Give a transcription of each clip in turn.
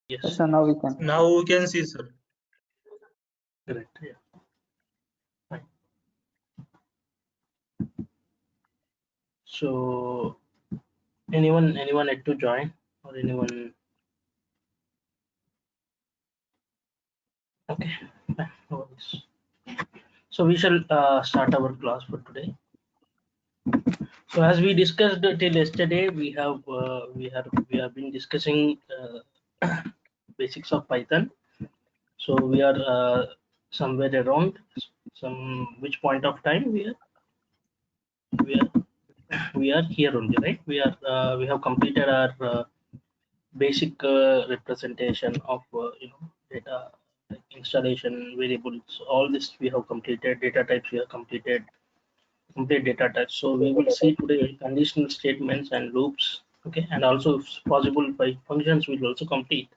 Yes. Yes, sir, now we can. Now we can see, sir. Correct. Yeah. Fine. So anyone yet to join or anyone? Okay. Fine. No worries. So we shall start our class for today. So as we discussed till yesterday, we have been discussing basics of Python. So we are somewhere around which point of time we are here only, right? We have completed our basic representation of data, like installation variables. All this we have completed. Data types we have completed. Complete data types. So we will see today conditional statements and loops. Okay, and also if possible by functions we'll also complete.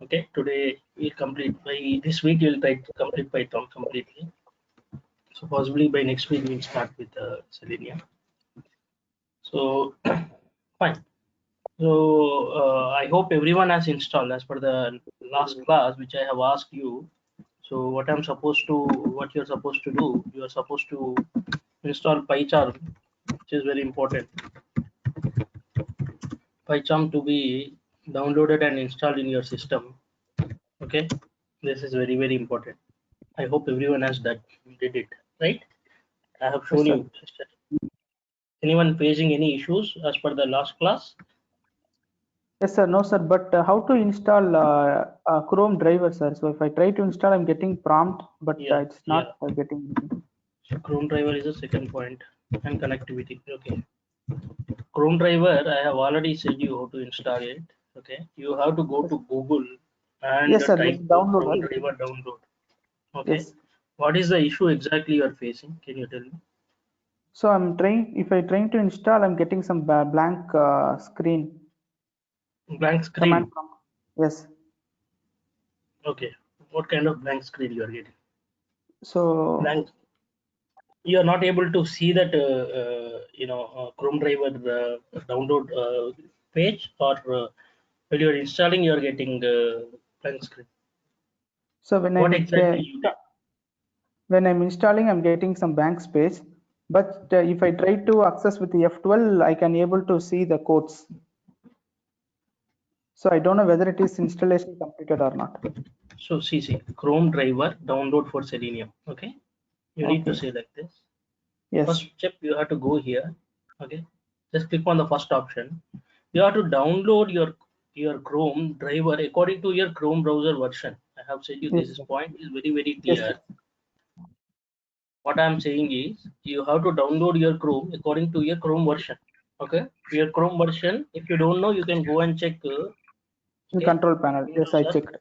Okay, today we'll complete by this week. We'll try to complete Python completely. So possibly by next week we'll start with Selenium. So fine. So I hope everyone has installed as per the last class which I have asked you. So what you're supposed to do, you are supposed to install PyCharm, which is very important. PyCharm to be downloaded and installed in your system. Okay, this is very important. I hope everyone has did it, right? I have shown Yes, you. Anyone facing any issues as per the last class? Yes, sir. No, sir. But how to install Chrome driver, sir? So if I try to install, I'm getting prompt, but it's not getting anything. So Chrome driver is the second point, and connectivity. Okay. Chrome driver, I have already said you how to install it. Okay. You have to go to Google and Yes, sir. type Download. Chrome driver download. Okay. Yes. What is the issue exactly you are facing? Can you tell me? So I'm trying. If I trying to install, I'm getting some blank screen. Blank screen. Command prompt. Yes. Okay. What kind of blank screen you are getting? So blank. You are not able to see that Chrome driver download page, or when you are installing, you are getting blank screen. So when when I'm installing, I'm getting some blank space. But if I try to access with the F12, I can able to see the codes. So I don't know whether it is installation completed or not. So see, Chrome driver download for Selenium. Okay, you need to say like this. Yes. First step, you have to go here. Okay, just click on the first option. You have to download your Chrome driver according to your Chrome browser version. I have said you this point is very clear. Yes. What I'm saying is you have to download your Chrome according to your Chrome version. Okay, your Chrome version. If you don't know, you can go and check. In control panel. Yes, I checked.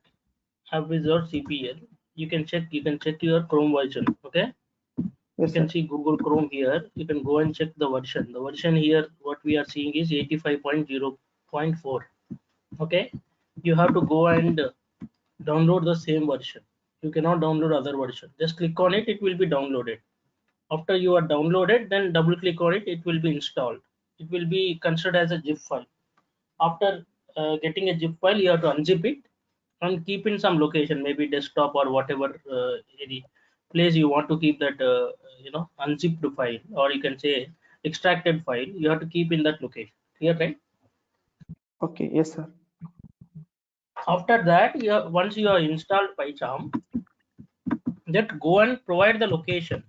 Wizard CPL. You can check your Chrome version. Okay. Yes, you can see Google Chrome here. You can go and check the version. The version here, what we are seeing is 85.0.4. Okay. You have to go and download the same version. You cannot download other version. Just click on it. It will be downloaded. After you are downloaded, then double click on it. It will be installed. It will be considered as a zip file. After getting a zip file, you have to unzip it and keep in some location, maybe desktop or whatever any place you want to keep that unzipped file, or you can say extracted file. You have to keep in that location. Clear, right? Okay. Yes, sir. After that, once you are installed PyCharm, just go and provide the location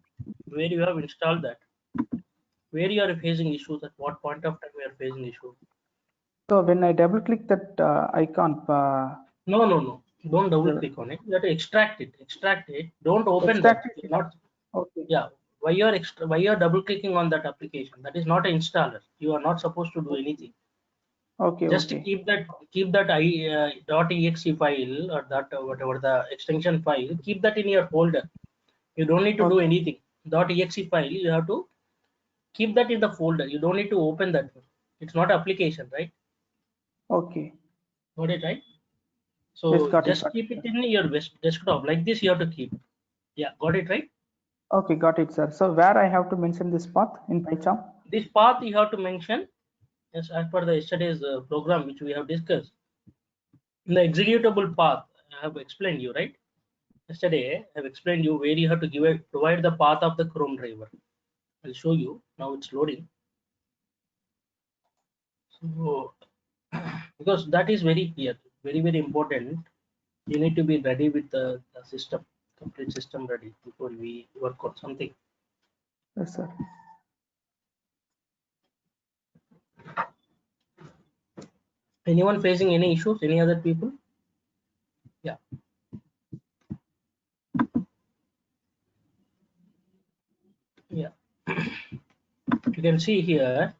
where you have installed that, where you are facing issues, at what point of time you are facing issue. So when I double click that icon, no, don't double click on it. You have to extract it. Don't open extract that. it. Not okay. Yeah. Why you are double clicking on that application? That is not an installer. You are not supposed to do anything. Okay. Just keep that .exe file, or that whatever the extension file. Keep that in your folder. You don't need to do anything. .exe file, you have to keep that in the folder. You don't need to open that one. It's not application, right? Okay. Got it, right? So yes, just keep it in your desktop like this. You have to keep. Yeah, got it, right? Okay, got it, sir. So where I have to mention this path in PyCharm? This path you have to mention, yes, as per the yesterday's program which we have discussed. In the executable path, I have explained you, right? Yesterday, I have explained you where you have to provide the path of the Chrome driver. I'll show you. Now it's loading. So, because that is very clear, very important. You need to be ready with the system, complete system ready before we work on something. Yes, sir. Anyone facing any issues? Any other people? Yeah. Yeah. You can see here,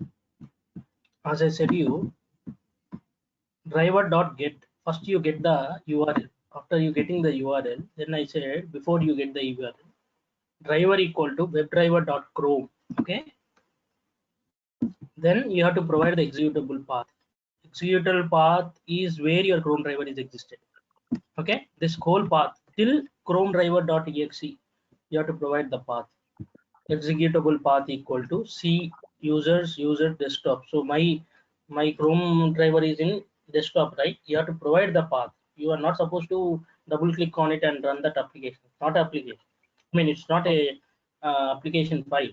as I said you, driver.get. First you get the URL. After you getting the URL, then I said before you get the URL, driver equal to webdriver.chrome. Okay. Then you have to provide the executable path. Executable path is where your Chrome driver is existed. Okay, this whole path till Chrome driver.exe, you have to provide the path. Executable path equal to C users user desktop. So my Chrome driver is in desktop, right? You have to provide the path. You are not supposed to double click on it and run that application. Not application. I mean, it's not a application file.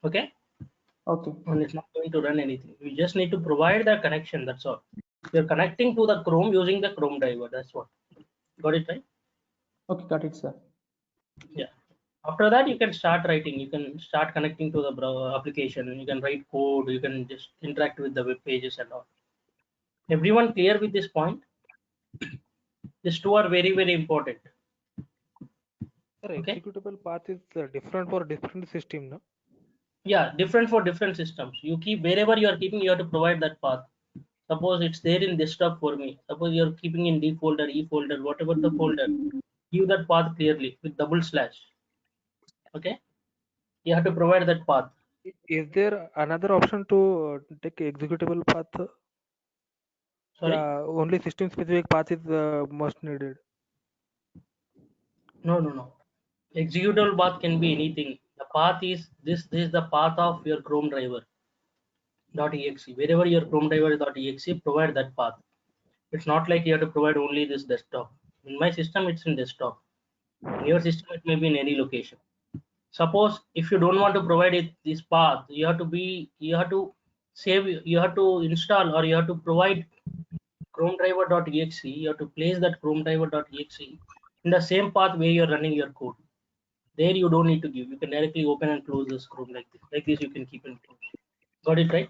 Okay. Okay. And it's not going to run anything. You just need to provide the connection. That's all. You're connecting to the Chrome using the Chrome driver. That's what. Got it right? Okay, got it, sir. Yeah. After that, you can start writing. You can start connecting to the application. You can write code. You can just interact with the web pages and all. Everyone clear with this point? These two are very important. Sir, Okay. executable path is different for different system, no? Yeah, different for different systems. You keep wherever you are keeping, you have to provide that path. Suppose it's there in desktop for me. Suppose you're keeping in D folder, E folder, whatever the folder. Give that path clearly with double slash. Okay. You have to provide that path. Is there another option to take executable path? Sorry. Yeah, only system specific path is most needed. No. Executable path can be anything. The path is this. This is the path of your Chrome driver. .exe. Wherever your Chrome driver .exe, provide that path. It's not like you have to provide only this desktop. In my system, it's in desktop. In your system, it may be in any location. Suppose if you don't want to provide it this path, you have to save, you have to install, or you have to provide Chrome driver.exe. You have to place that Chrome driver.exe in the same path where you're running your code. There you don't need to give. You can directly open and close this Chrome like this. Like this, you can keep and close. Got it right?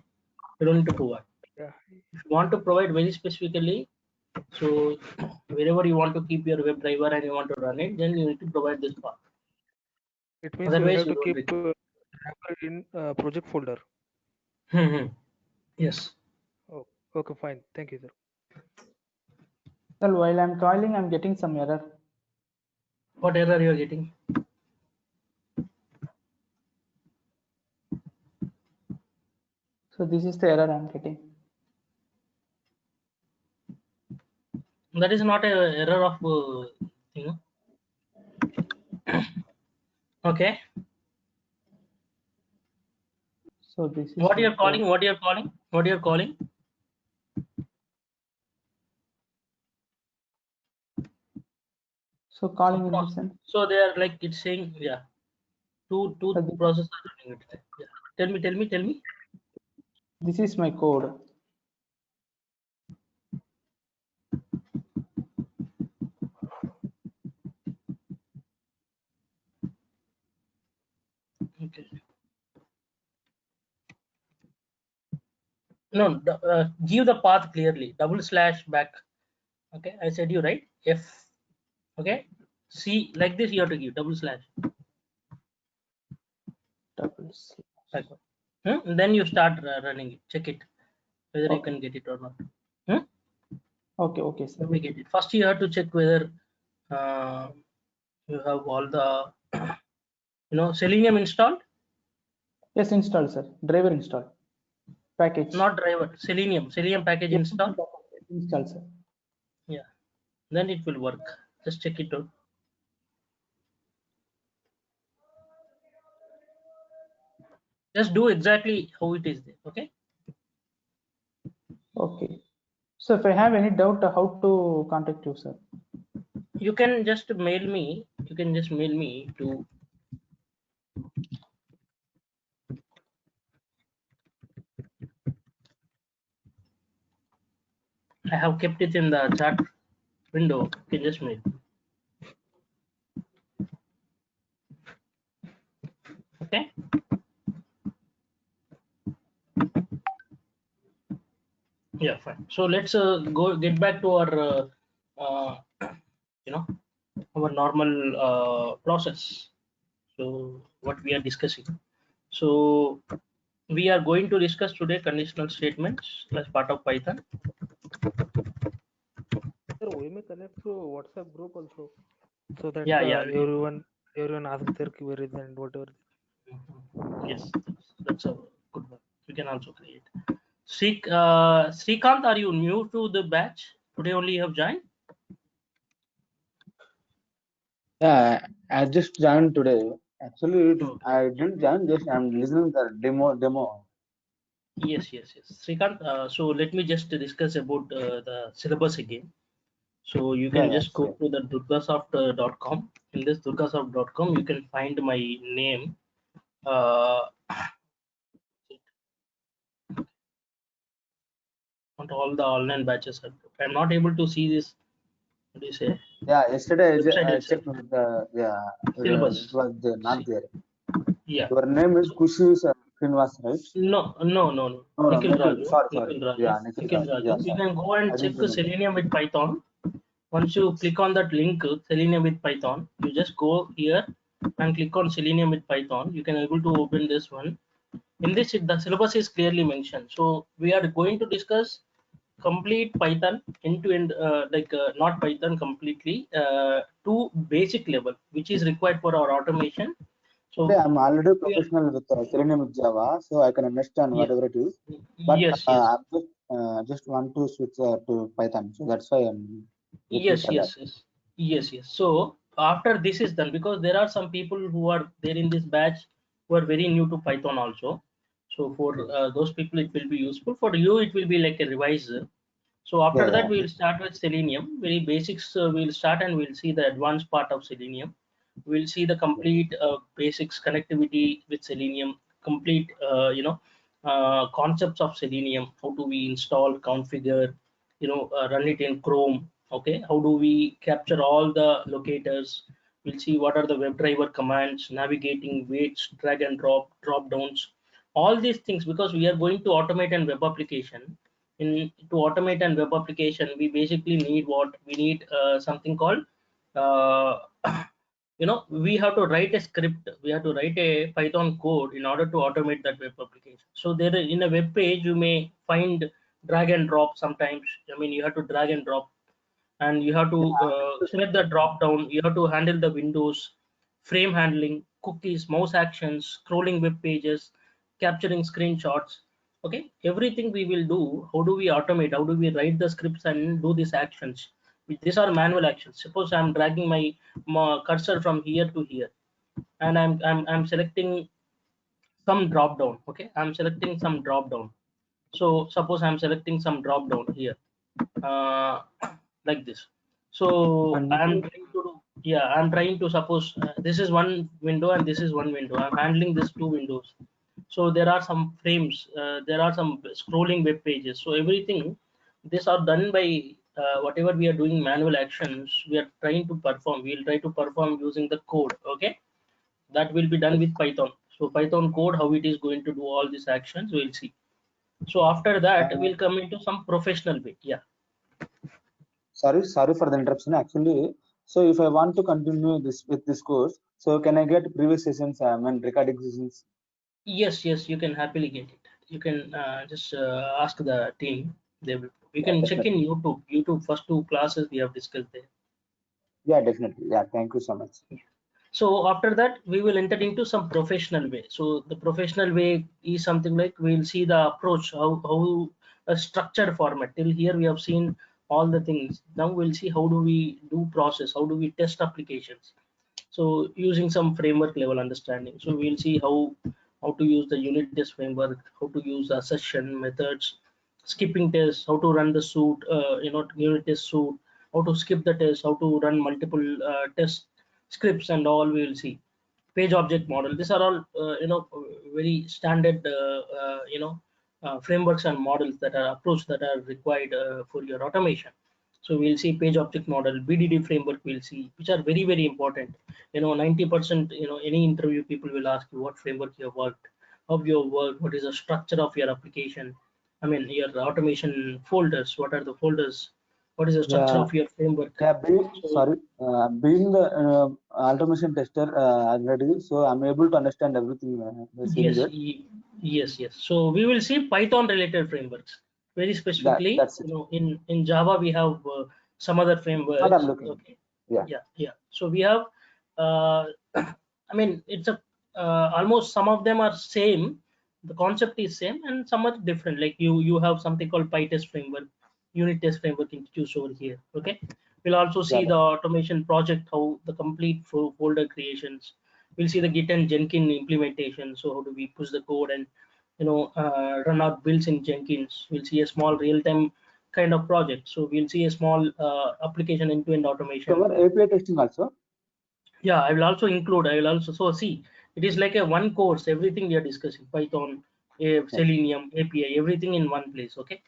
You don't need to provide. Yeah. If you want to provide very specifically, so wherever you want to keep your web driver and you want to run it, then you need to provide this path. It means we Otherwise, have you to don't keep require. driver in project folder. Yes. Oh, okay, fine. Thank you, sir. Well, while I'm toiling, I'm getting some error. What error you are getting? So this is the error I'm getting. That is not a error of Okay. So this is What my you're code. calling? What you're calling? What you're calling? So calling in the sense. So they are like it's saying, yeah, two processes are running it. Yeah. Tell me. This is my code. Okay. No, give the path clearly. Double slash back. Okay, I said you right. F. Okay. C like this you have to give double slash. Double slash. Backward. Then you start running it. Check it whether you Okay. can get it or not. Hmm? Okay, sir. Let me get it. First, you have to check whether you have all the Selenium installed. Yes, installed, sir. Driver installed. Package. Not driver. Selenium package Yes, installed. installed, sir. Yeah. Then it will work. Just check it out. Just do exactly how it is there. Okay. Okay. So if I have any doubt, how to contact you, sir? You can just mail me. You can just mail me to I have kept it in the chat window. You can just mail. Okay. Yeah, fine. So let's go get back to our you know our normal process. So what we are discussing. So we are going to discuss today conditional statements as part of Python. Sir, we may connect to WhatsApp group also, so that Yeah, yeah. everyone ask their queries and whatever. Yes, that's a good one. We can also create. Srikanth, are you new to the batch? Today only you have joined? Yeah, I just joined today. Actually, Okay. I didn't join. Just I'm listening the demo. Yes, yes, yes. Srikanth, so let me just discuss about the syllabus again. So you can Yeah, just go sure. to the durgasoft.com. In this durgasoft.com, you can find my name. On all the online batches. I'm not able to see this. What do you say? Yeah, yesterday Website I itself. checked with the it Syllabus. was not See. there. Yeah. Your name is So, Kushi Srinivas, right? no, no, no, no. No, Nikhil Nikhil. Raju. Sorry. Nikhil Raju. Yeah, Nikhil Nikhil Raj. Yeah, Raju. You sorry. can go I and check didn't the remember. Selenium with Python. Once you click on that link, Selenium with Python, you just go here and click on Selenium with Python. You can able to open this one. In this, the syllabus is clearly mentioned. So we are going to discuss complete Python end to end, not Python completely, to basic level, which is required for our automation. Actually, So I'm already we are, professional with Selenium with Java, so I can understand yeah, whatever it is. But yes, yes, I just want to switch to Python, so that's why I'm looking yes, for that. yes, yes, yes, yes. So after this is done, because there are some people who are there in this batch who are very new to Python also. So for those people, it will be useful. For you, it will be like a revisor. So Yeah, after that, yeah. we will start with Selenium. Very basics. We'll start and we'll see the advanced part of Selenium. We'll see the complete basics connectivity with Selenium. Complete, concepts of Selenium. How do we install, configure, run it in Chrome. Okay. How do we capture all the locators? We'll see what are the WebDriver commands, navigating, waits, drag and drop downs, all these things, because we are going to automate an web application. In to automate an web application, we basically need what we need, something called, uh, we have to write a script, we have to write a Python code in order to automate that web application. So there in a web page you may find drag and drop sometimes. I mean, you have to drag and drop, and you have to select the drop down. You have to handle the windows, frame handling, cookies, mouse actions, scrolling web pages, capturing screenshots. Okay, everything we will do. How do we automate? How do we write the scripts and do these actions? These are manual actions. Suppose I'm dragging my cursor from here to here, and I'm selecting some drop down. Okay, I'm selecting some drop down. So suppose I'm selecting some drop down here, uh, like this. So And I'm Nikhil, trying to do, yeah, I'm trying to suppose, this is one window and this is one window. I'm handling these two windows. So there are some frames, there are some scrolling web pages. So everything, these are done by, whatever we are doing manual actions, we are trying to perform. We'll try to perform using the code. Okay, that will be done yes. with Python. So Python code, how it is going to do all these actions, we'll see. So after that, Uh, we'll come into some professional way. Yeah. sorry for the interruption. Actually, so if I want to continue this with this course, so can I get previous sessions? I mean, recording sessions. Yes, yes, you can happily get it. You can just ask the team. They will. You Yeah, can check in definitely. YouTube. YouTube first two classes we have discussed there. Yeah, definitely. Yeah, thank you so much. So after that, we will enter into some professional way. So the professional way is something like we'll see the approach, how a structured format. Till here we have seen all the things. Now we'll see how do we do process, how do we test applications. So using some framework level understanding. So we'll see how to use the unit test framework, how to use assertion methods, skipping tests, how to run the suit, unit test suit, how to skip the test, how to run multiple test scripts, and all we will see. Page object model, these are all very standard frameworks and models that are approach that are required for your automation. So we'll see page object model, BDD framework we'll see, which are very, very important. 90%, any interview people will ask you what framework you have worked, how you have worked, what is the structure of your application. I mean, your automation folders, what are the folders, what is the structure of your framework. Being the automation tester already, so I'm able to understand everything. Yes. So we will see Python related frameworks very specifically. In Java we have some other frameworks. Okay. Yeah. So we have I mean, it's a almost some of them are same, the concept is same, and some are different. Like you have something called PyTest framework, unit test framework introduced over here. Okay. We'll also see the automation project, how the complete folder creations. We'll see the Git and Jenkins implementation. So how do we push the code and run out builds in Jenkins. We'll see a small real-time kind of project. So we'll see a small application end-to-end automation. So API testing also. Yeah, I will also include. So see, it is like a one course. Everything we are discussing: Python, Selenium, API, everything in one place. Okay.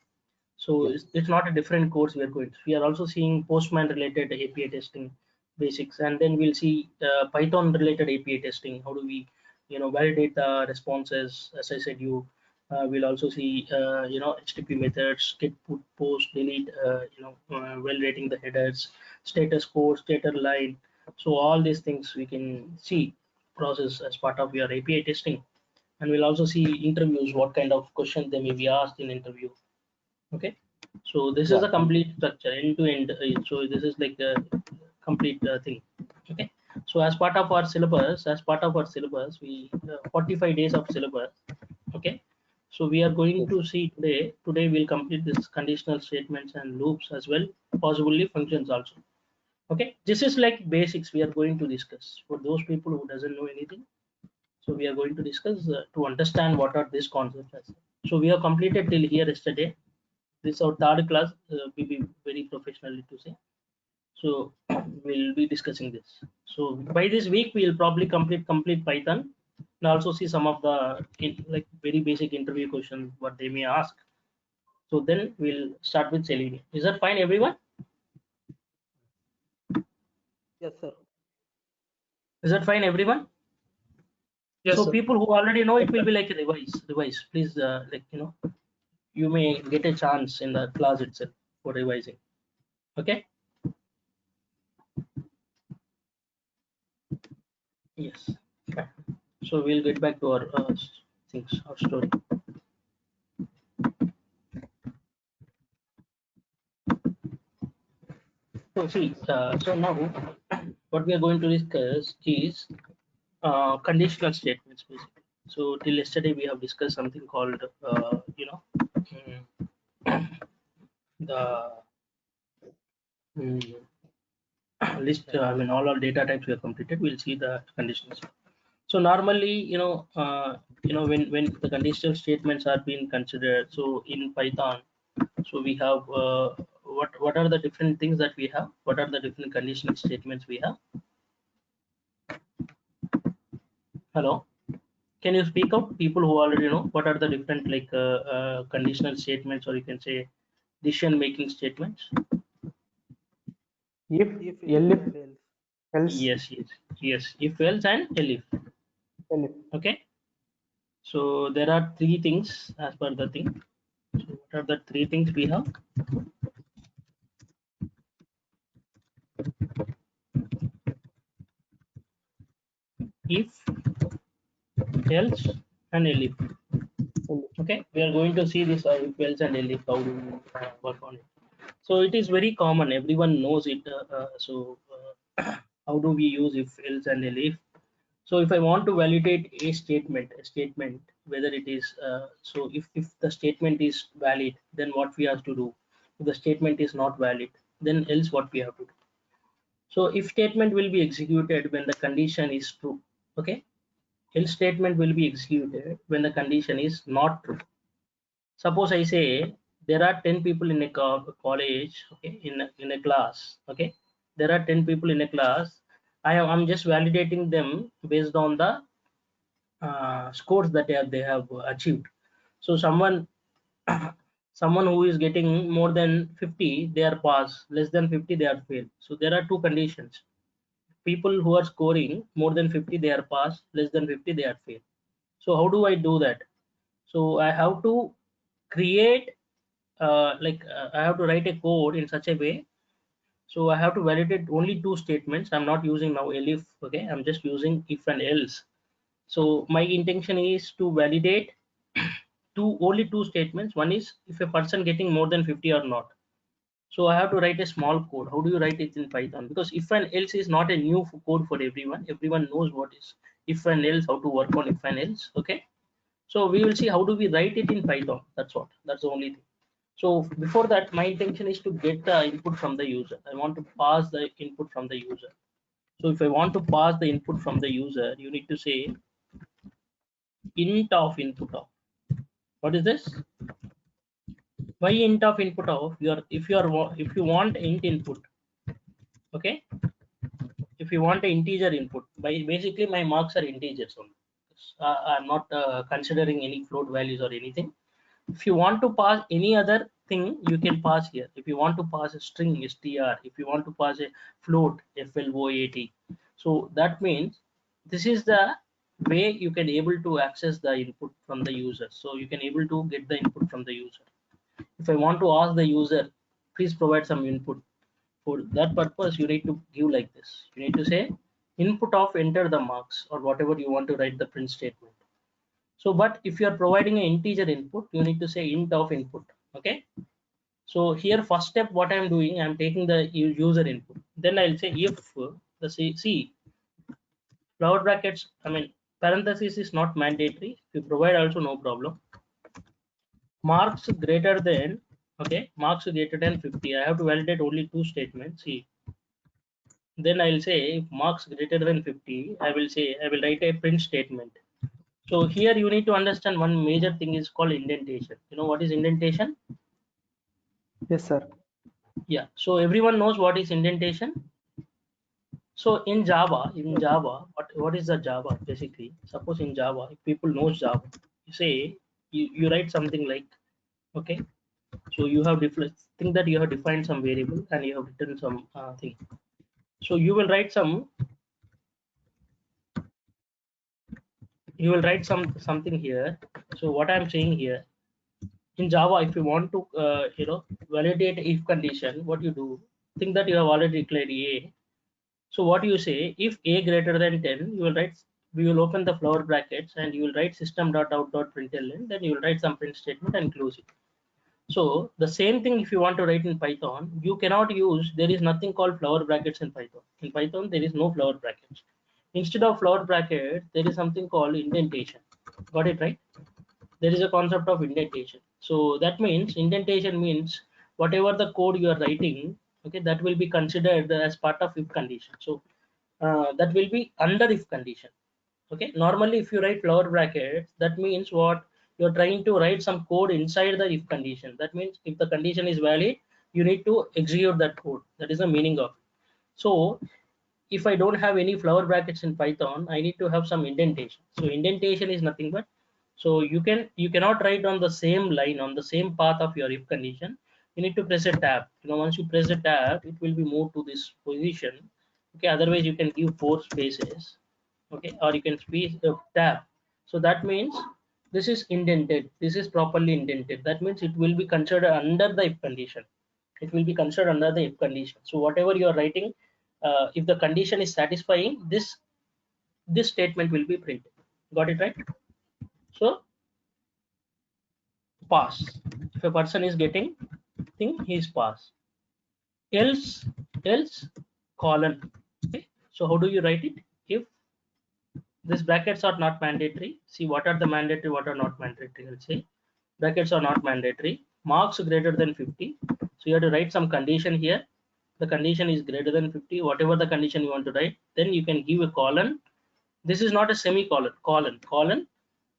So it's not a different course we are going to. We are also seeing Postman related API testing basics, and then we'll see Python related API testing. How do we validate the responses? As I said, we'll also see HTTP methods, get, put, post, delete, validating the headers, status code, status line. So all these things we can see process as part of your API testing. And we'll also see interviews, what kind of questions they may be asked in interview. Okay, so this is a complete structure end to end. So this is like a complete thing. Okay, so as part of our syllabus, we 45 days of syllabus. Okay, so we are going to see today we'll complete this conditional statements and loops as well, possibly functions also. Okay, this is like basics we are going to discuss for those people who doesn't know anything. So we are going to discuss to understand what are these concepts. So we have completed till here yesterday. This is our third class. We be very professionally to say. So we'll be discussing this. So by this week we will probably complete Python, and also see some of the like very basic interview questions what they may ask. So then we'll start with Selenium. Is that fine, everyone? Yes, sir. Is that fine, everyone? Yes, so sir. People who already know, it will be like a revise. Please, you may get a chance in the class itself for revising. Okay. Yes. So we'll get back to our things, our story. So see, so now what we are going to discuss is conditional statements basically. So till yesterday we have discussed something called the list. I mean, all our data types we have completed. We'll see the conditions. So normally, when the conditional statements are being considered, so in Python, so we have what are the different things that we have? What are the different conditional statements we have? Hello, can you speak out? People who already know, what are the different like conditional statements, or you can say decision-making statements? If, elif, else. Yes. If, else, and elif. Okay. So there are three things as per the thing. So what are the three things we have? If, else, and elif. Okay, we are going to see this if, else, and elif, how to work on it. So it is very common, everyone knows it. How do we use if, else, and elif? So if I want to validate a statement, whether it is so if the statement is valid, then what we have to do? If the statement is not valid, then else what we have to do? So if statement will be executed when the condition is true. Okay, else statement will be executed when the condition is not true. Suppose I say there are 10 people in a college, okay, in a class, okay, there are 10 people in a class. I'm just validating them based on the scores that they have achieved. So someone someone who is getting more than 50, they are pass, less than 50 they are fail. So there are two conditions. People who are scoring more than 50 they are pass, less than 50 they are fail. So how do I do that? So I have to create I have to write a code in such a way. So I have to validate only two statements. I'm not using now elif, okay, I'm just using if and else. So my intention is to validate only two statements. One is if a person getting more than 50 or not. So I have to write a small code. How do you write it in Python? Because if and else is not a new code for everyone. Everyone knows what is if and else, how to work on if and else. Okay. So we will see how do we write it in Python. That's what. That's the only thing. So before that, my intention is to get the input from the user. I want to pass the input from the user. So if I want to pass the input from the user, you need to say int of input of. What is this? Why int of input of? If you want int input, okay, if you want an integer input, basically my marks are integers only. I'm not considering any float values or anything. If you want to pass any other thing, you can pass here. If you want to pass a string, str. If you want to pass a float, float. So that means this is the way you can able to access the input from the user. So you can able to get the input from the user. If I want to ask the user, please provide some input. For that purpose, you need to give like this. You need to say input of enter the marks or whatever you want to write the print statement. So, but if you are providing an integer input, you need to say int of input. Okay. So here, first step, what I'm doing, I'm taking the user input. Then I'll say if the see flower brackets, I mean parenthesis is not mandatory. If you provide also no problem. Marks greater than, okay, marks greater than 50. I have to validate only two statements. See, then I'll say if marks greater than 50, I will write a print statement. So here you need to understand one major thing is called indentation. You know what is indentation? Yes, sir. Yeah. So everyone knows what is indentation. So in Java, what is the Java basically? Suppose in Java, if people knows Java, you say you write something like, okay, so you have think that you have defined some variable and you have written some thing. So you will write something here. So what I'm saying here, in Java, if you want to validate if condition, what you do, think that you have already declared a. So what you say, if a greater than 10, we will open the flower brackets and you will write system.out.println, then you will write some print statement and close it. So the same thing if you want to write in Python, you cannot use, there is nothing called flower brackets in Python. In Python, there is no flower brackets. Instead of flower bracket, there is something called indentation. Got it right? There is a concept of indentation. So that means indentation means whatever the code you are writing, okay, that will be considered as part of if condition. So that will be under if condition. Okay, normally if you write flower brackets, that means what, you're trying to write some code inside the if condition. That means if the condition is valid, you need to execute that code. That is the meaning of it. So if I don't have any flower brackets in Python, I need to have some indentation. So indentation is nothing but, so you cannot write on the same line, on the same path of your if condition. You need to press a tab. Once you press a tab, it will be moved to this position. Okay, otherwise you can give 4 spaces. Okay, or you can space tab. So that means this is indented, this is properly indented. That means it will be considered under the if condition. It will be considered under the if condition. So whatever you are writing, if the condition is satisfying, this statement will be printed. Got it right? So pass, if a person is getting thing, he is pass. Else colon. Okay, so how do you write it? If these brackets are not mandatory, see what are the mandatory, what are not mandatory. I'll say brackets are not mandatory, marks greater than 50. So you have to write some condition here. The condition is greater than 50, whatever the condition you want to write, then you can give a colon. This is not a semicolon, colon,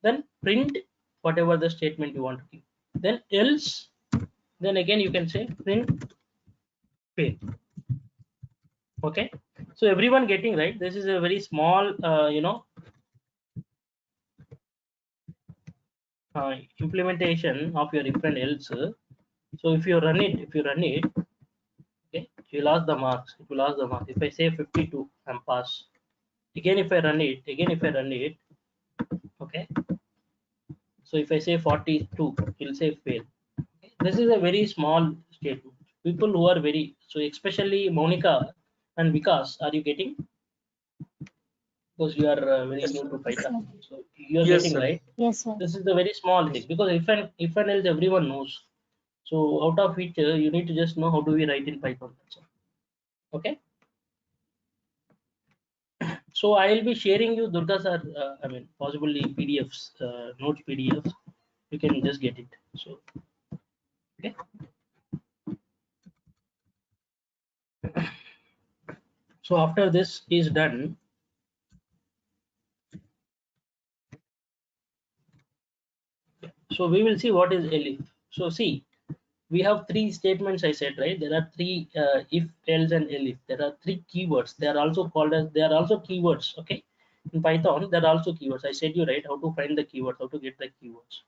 then print whatever the statement you want to give. Then else then again you can say print fail. Okay, so everyone getting right? This is a very small implementation of your if and else. So if you run it, okay, you'll ask the marks. It will ask the marks. If I say 52, I'm pass. Again, if I run it, okay. So if I say 42, he'll say fail. Okay. This is a very small statement. People who are very, so especially Monica and Vikas, are you getting? Because you are very new to Python, so you are Yes, getting sir. right. Yes, sir. This is the very small thing, because if and else everyone knows. So out of which you need to just know how do we write in Python. That's all. Okay. So I will be sharing you Durga sir. I mean, possibly PDFs, notes PDFs. You can just get it. So okay. So after this is done, so we will see what is elif. So see, we have three statements. I said right. There are three if, else, and elif. There are three keywords. They are also called as. They are also keywords. Okay. In Python, there are also keywords. I said you right how to find the keywords, how to get the keywords.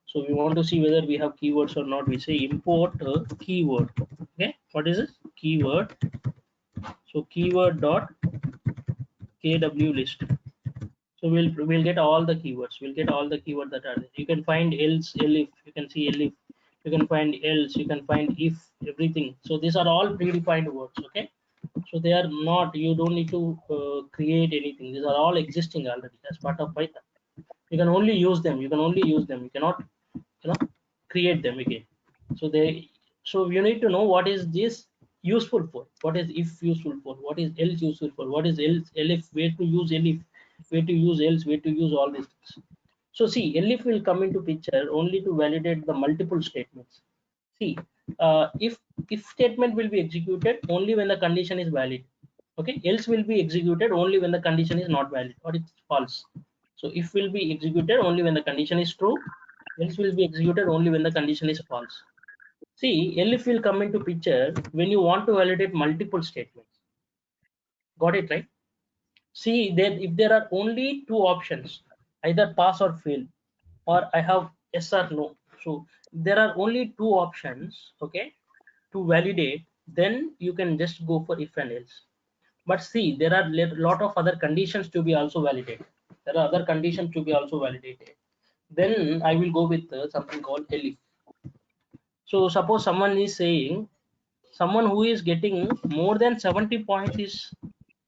So we want to see whether we have keywords or not. We say import keyword. Okay. What is this? Keyword. So keyword dot kw list. So we'll get all the keywords. We'll get all the keywords that are there. You can find else, elif. You can see elif. You can find else. You can find if, everything. So these are all predefined words. Okay. So they are not. You don't need to create anything. These are all existing already as part of Python. You can only use them. You can only use them. You cannot, create them again. So they. So you need to know what is this useful for. What is if useful for? What is else useful for? What is else? Elif. Where to use elif? Where to use else, where to use all these things. So see, elif will come into picture only to validate the multiple statements. See, if statement will be executed only when the condition is valid. Okay, else will be executed only when the condition is not valid or it's false. So if will be executed only when the condition is true, else will be executed only when the condition is false. See, elif will come into picture when you want to validate multiple statements. Got it right? See that if there are only two options, either pass or fail, or I have yes or no. So there are only two options, okay, to validate, then you can just go for if and else. But see, there are lot of other conditions to be also validated. There are other conditions to be also validated. Then I will go with something called elif. So suppose someone is saying, someone who is getting more than 70 points is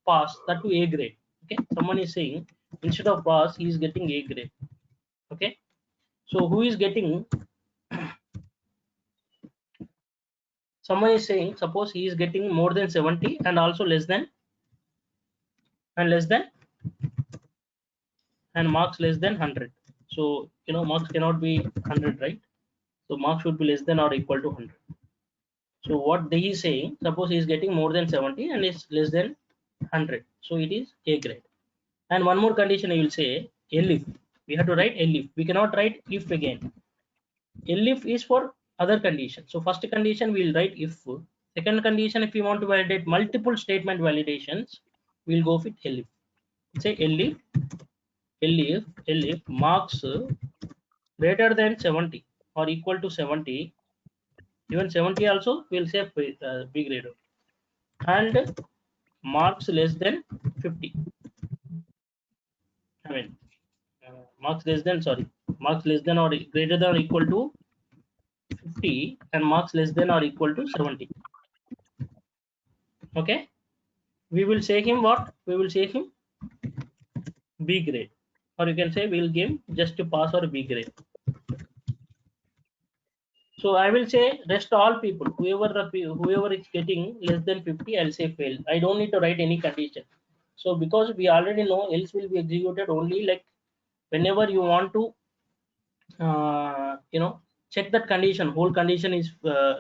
pass, that to A grade. Okay, someone is saying instead of pass he is getting A grade. Okay, so who is getting, someone is saying suppose he is getting more than 70 and also less than and marks less than 100. So marks cannot be 100, right? So marks should be less than or equal to 100. So what they is saying, suppose he is getting more than 70 and is less than 100, so it is A grade. And one more condition I will say, elif. We have to write elif. We cannot write if again. Elif is for other condition. So first condition we will write if. Second condition, if we want to validate multiple statement validations, we will go with elif. Say elif marks greater than 70 or equal to 70. Even 70 also we will say B grade. And marks less than 50. I mean marks less than or greater than or equal to 50 and marks less than or equal to 70. Okay, we will say him what? We will say him B grade, or you can say we will give just to pass or B grade. So I will say rest all people, whoever is getting less than 50, I'll say fail. I don't need to write any condition. So because we already know else will be executed only like whenever you want to check that condition, whole condition is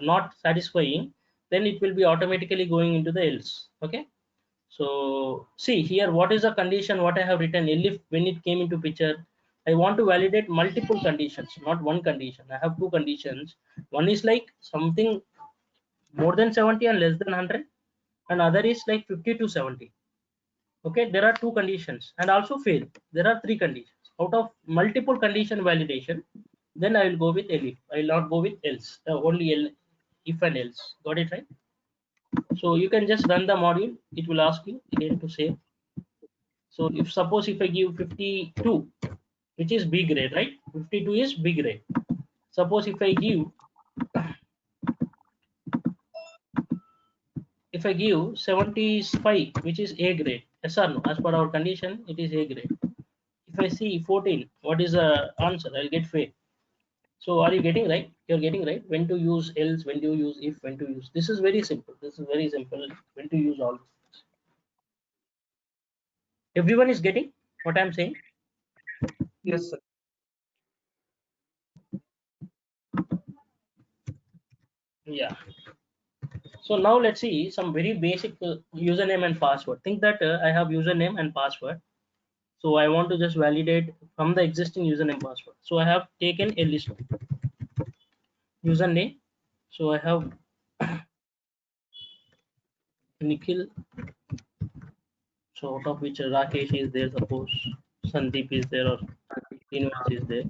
not satisfying, then it will be automatically going into the else. Okay, so see here what is the condition what I have written elif when it came into picture. I want to validate multiple conditions, not one condition. I have two conditions. One is like something more than 70 and less than 100, and other is like 50 to 70. Okay, there are two conditions, and also fail. There are three conditions. Out of multiple condition validation, then I will go with elif. I will not go with else. Only if and else. Got it right? So you can just run the module. It will ask you again to save. So if suppose if I give 52, which is B grade, right? 52 is B grade. Suppose if I give 75, which is A grade, yes or no? As per our condition, it is A grade. If I see 14, what is the answer? I'll get fail. So are you getting right? You're getting right. When to use else, when to use if, when to use. This is very simple. This is very simple. When to use all. Everyone is getting what I'm saying? Yes, sir. Yeah. So now let's see some very basic username and password. Think that I have username and password. So I want to just validate from the existing username password. So I have taken a list username. So I have Nikhil. So out of which Rakesh is there, suppose Sandeep is there or Srinivas is there.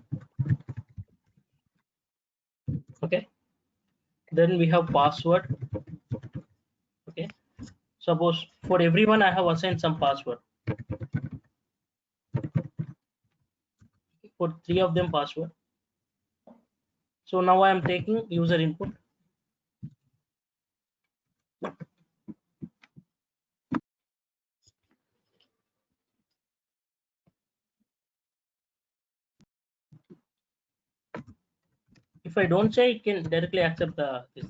Okay. Then we have password. Okay. Suppose for everyone I have assigned some password. For three of them password. So now I am taking user input. If I don't say, it can directly accept the this.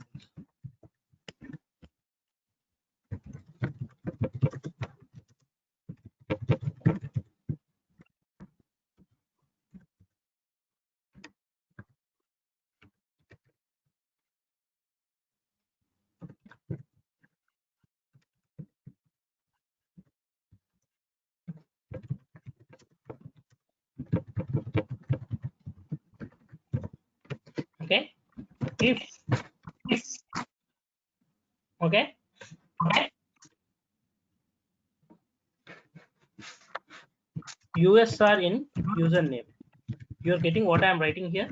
Okay. If okay. USR in username. You are getting what I am writing here.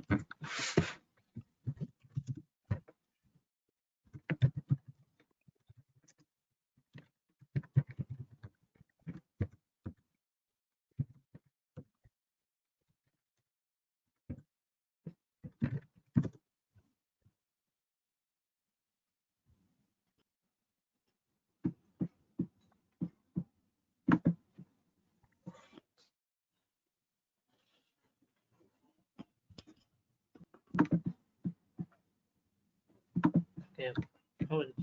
Okay. No worries.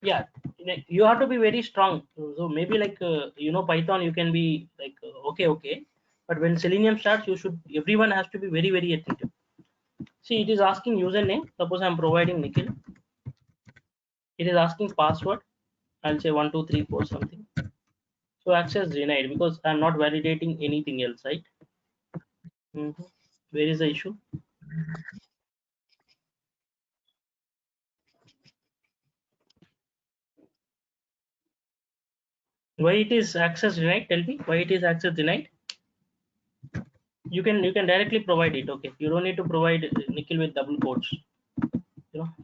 Yeah, you have to be very strong. So maybe like Python, you can be like okay, but when Selenium starts, you should everyone has to be very attentive. See, it is asking username. Suppose I'm providing Nikhil. It is asking password. I'll say 1234 something. So access denied because I'm not validating anything else, right? Where is the issue? Why it is access denied? Tell me why it is access denied. You can directly provide it. Okay, you don't need to provide Nikhil with double quotes.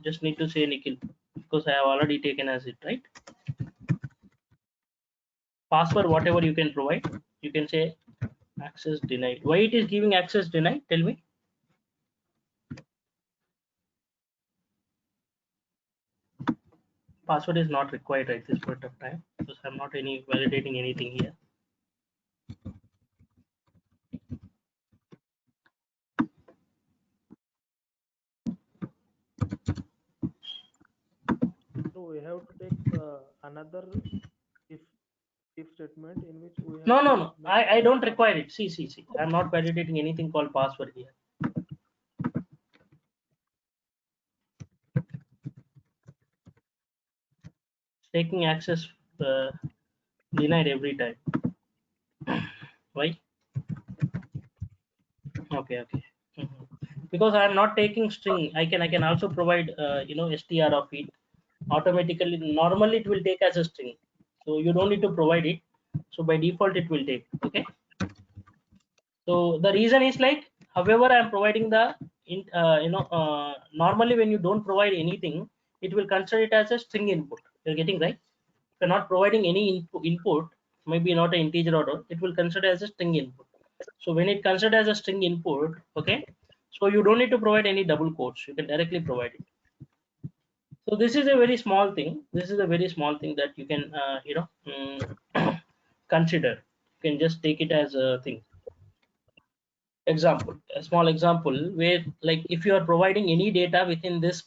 Just need to say Nikhil because I have already taken as it, right? Password, whatever you can provide, you can say access denied. Why it is giving access denied? Tell me. Password is not required at this point of time because I'm not validating anything here. So we have to take another if statement in which we have No. I don't require it. See. I'm not validating anything called password here. taking access denied every time. Why? Okay. Because I am not taking string, I can also provide str of it automatically. Normally it will take as a string, so you don't need to provide it. So by default it will take. Okay. So the reason is like, however, I am providing the normally when you don't provide anything, it will consider it as a string input. You're getting right. If you're not providing any input, maybe not an integer order, it will consider as a string input. So when it considered as a string input, okay, so you don't need to provide any double quotes. You can directly provide it. So this is a very small thing. This is a very small thing that you can consider. You can just take it as a thing. Example, a small example where, like, if you are providing any data within this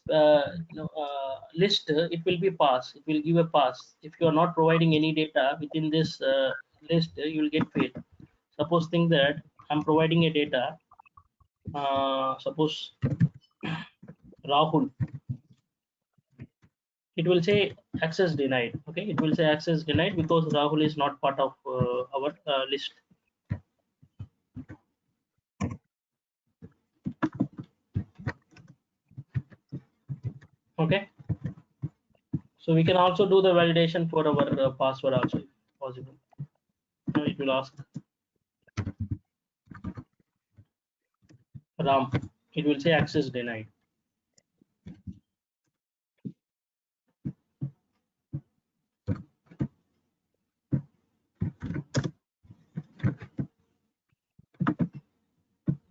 list, it will be pass. It will give a pass. If you are not providing any data within this list, you will get fail. Suppose think that I'm providing a data. Suppose Rahul. It will say access denied. Okay, it will say access denied because Rahul is not part of our list. Okay, so we can also do the validation for our password also if possible. It will ask Ram. It will say access denied.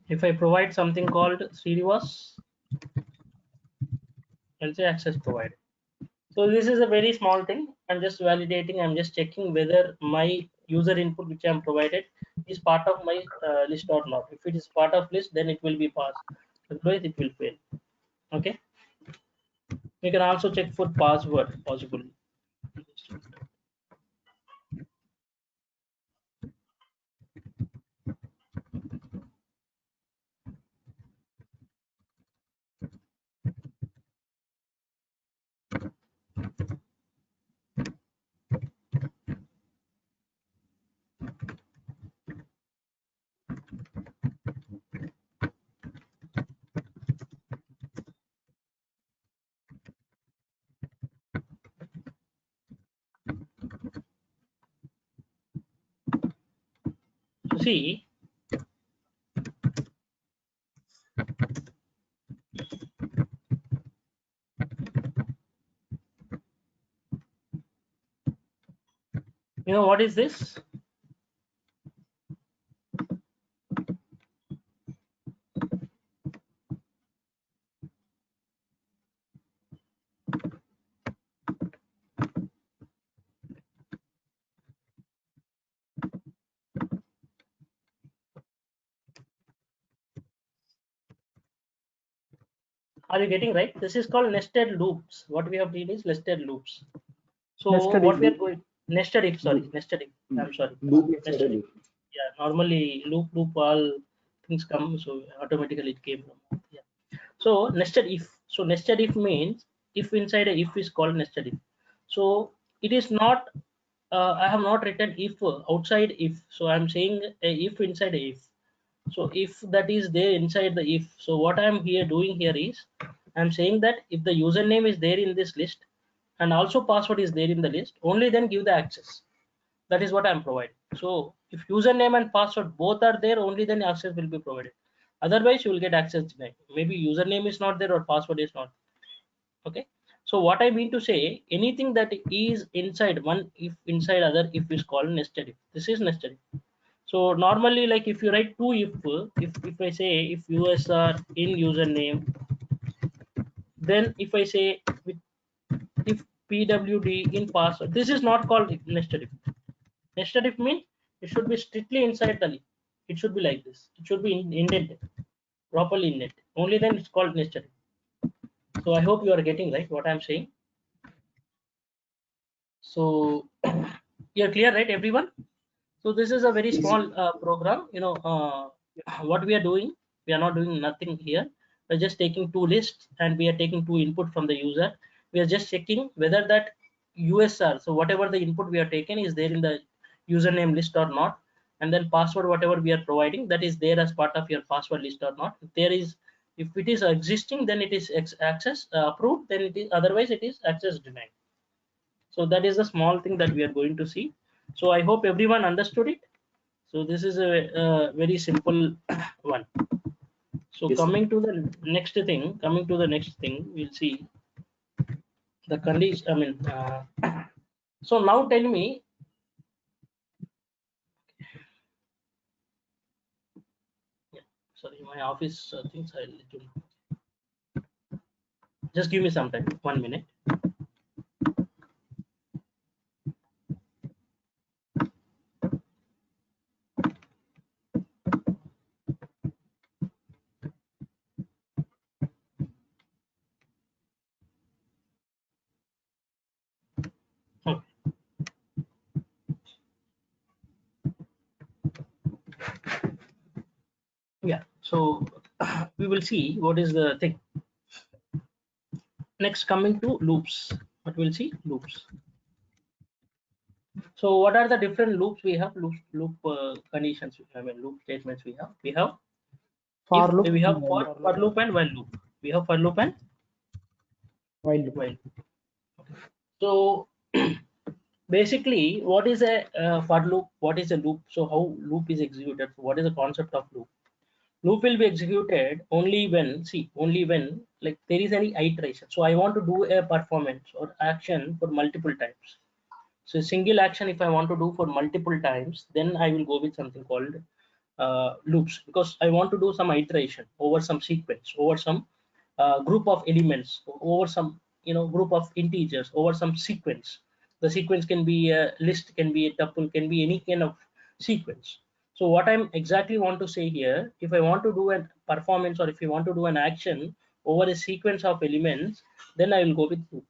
If I provide something called Srinivas, I'll say access provided. So this is a very small thing. I'm just validating. I'm just checking whether my user input which I'm provided is part of my list or not. If it is part of list, then it will be passed. Otherwise, it will fail. Okay. We can also check for password possibly. So see, you know what is this? Are you getting right? This is called nested loops. What we have did is nested loops. So Nested what if. we are going nested if, sorry, nested if. I'm sorry. Loop Nested if. Yeah, normally loop all things come, so automatically it came from. Yeah. So nested if. So nested if means if inside a if is called nested if. So it is not. I have not written if outside if. So I'm saying a if inside a if. So if that is there inside the if, so what I'm here doing here is I'm saying that if the username is there in this list and also password is there in the list, only then give the access. That is what I'm providing. So if username and password both are there, only then access will be provided. Otherwise, you will get access denied. Maybe username is not there or password is not. Okay. So what I mean to say, anything that is inside one if inside other if is called nested if. This is nested if. So normally, like if you write two if I say if US are in username, then if I say with if PWD in password, this is not called nested if. Nested if means it should be strictly inside the list. It should be like this. It should be indented, properly indented. Only then it's called nested if. So I hope you are getting right what I'm saying. So you're clear, right, everyone? So this is a very small program. What we are doing, we are not doing nothing here. We're just taking two lists and we are taking two input from the user. We are just checking whether that USR. So whatever the input we are taken is there in the username list or not, and then password whatever we are providing, that is there as part of your password list or not. If there is, if it is existing, then it is access approved, then it is, otherwise it is access denied. So that is the small thing that we are going to see. So I hope everyone understood it. So this is a very simple one. So Yes, coming to the next thing, we'll see the condition. I mean, so now tell me. Yeah, sorry, my office things. I'll let you know. Just give me some time. 1 minute. Okay. Yeah. So we will see what is the thing. Next, coming to loops. What we'll see loops. So what are the different loops we have? Loop conditions. I mean, loop statements we have. We have For if loop we have and while for loop and while loop. We have for loop and loop. while. So basically, what is a for loop? What is a loop? So how loop is executed? What is the concept of loop? Loop will be executed only when, see, only when like there is any iteration. So I want to do a performance or action for multiple times. So a single action, if I want to do for multiple times, then I will go with something called loops, because I want to do some iteration over some sequence, over some group of elements, over some group of integers, over some sequence. The sequence can be a list, can be a tuple, can be any kind of sequence. So what I'm exactly want to say here, if I want to do a performance or if you want to do an action over a sequence of elements, then I will go with loop.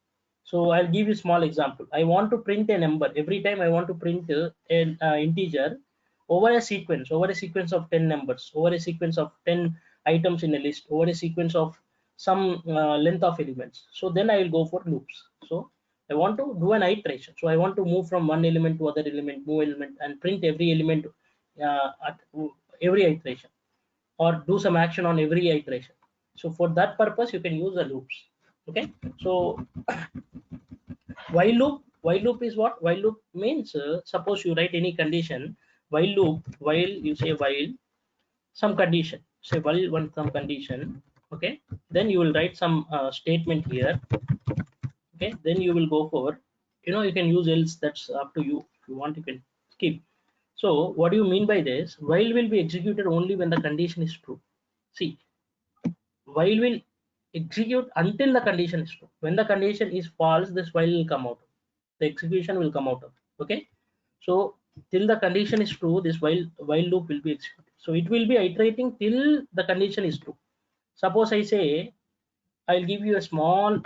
So I'll give you a small example. I want to print a number. Every time I want to print an integer over a sequence of 10 numbers, over a sequence of 10 items in a list, over a sequence of some length of elements. So then I will go for loops. So I want to do an iteration. So I want to move from one element to other element, move element, and print every element at every iteration, or do some action on every iteration. So for that purpose, you can use the loops. Okay. So while loop is what? While loop means suppose you write any condition. While loop, while you say while some condition, say while one some condition. Okay, then you will write some statement here. Okay, then you will go for, you can use else, that's up to you. If you want, you can skip. So what do you mean by this? While will be executed only when the condition is true. See, while will execute until the condition is true. When the condition is false, this while will come out. The execution will come out of. Okay, so till the condition is true, this while loop will be executed. So it will be iterating till the condition is true. Suppose I say, I'll give you a small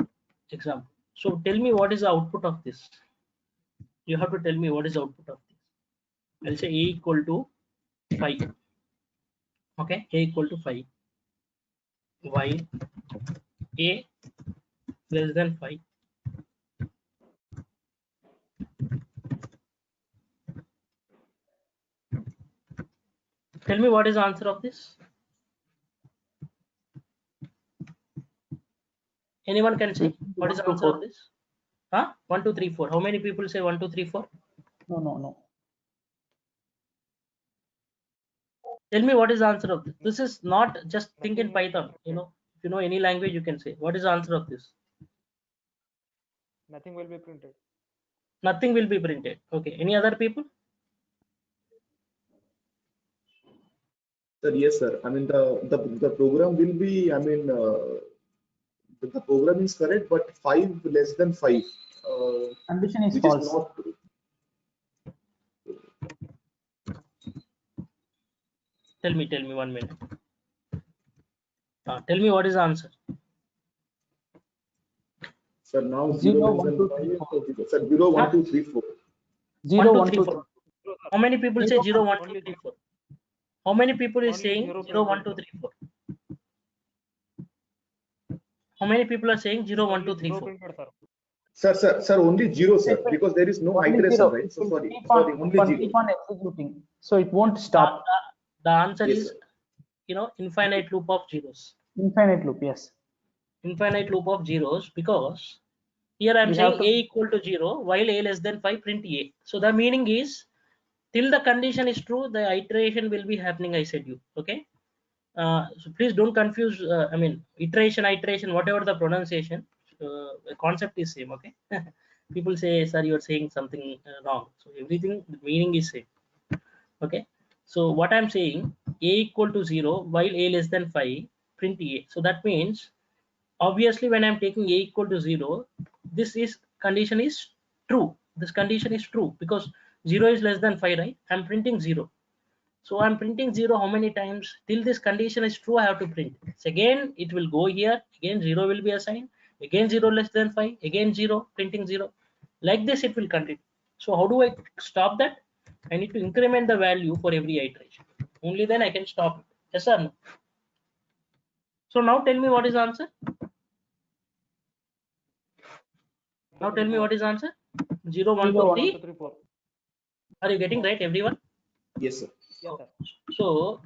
example. So tell me what is the output of this. You have to tell me what is the output of this. I'll say a equal to 5. Okay, a equal to 5. While a less than 5. Tell me what is the answer of this. Anyone can say what is the answer of this? Huh? 1, 2, 3, 4. How many people say 1, 2, 3, 4? No. Tell me what is the answer of this. This is not just think in Python. If you know any language, you can say what is the answer of this. Nothing will be printed. Nothing will be printed. Okay. Any other people? Sir, yes, sir. I mean, the program will be, I mean, the program is correct, but 5 less than 5, Condition is which false. is not true. Tell me 1 minute. Tell me what is the answer. Sir, now 0, 0 less 1, than 2, 5. 3, 4. Sir, 0, 1, 2, 3, 4. 0, 1, 1, 2, 3, 2, 4. 3. How many people say 0, 1, 2, Only 3, 4? How many people is only saying 0 0, 1, 2, printed. 3, 4? How many people are saying 0, 1, Only 2, 3, 0 4? printed, sir. Sir, only 0, sir, because there is no Only iteration, zero. right? It So will sorry, keep on, only 0. keep on executing. So it won't The, stop. the answer Yes, is, sir. infinite loop of zeros. Infinite loop, yes. Infinite loop of zeros, because here I'm We saying have to a equal to 0 while a less than 5, print a. So the meaning is, till the condition is true, the iteration will be happening, I said you. Okay. So please don't confuse. Iteration, whatever the pronunciation, the concept is same. Okay. People say, sir, you're saying something wrong. So everything, the meaning is same. Okay. So what I'm saying, a equal to 0 while a less than 5, print a. So that means, obviously, when I'm taking a equal to 0, this is condition is true. This condition is true because 0 is less than 5, right? I'm printing 0. So I'm printing 0 how many times? Till this condition is true, I have to print. So again, it will go here. Again, 0 will be assigned. Again, 0 less than 5. Again, 0, printing 0. Like this, it will continue. So how do I stop that? I need to increment the value for every iteration. Only then I can stop it. Yes or no? So now tell me what is the answer. Now tell me what is the answer. 0, 1, 2, 3. 3, 4. Are you getting right, everyone? Yes, sir. Yes, sir. So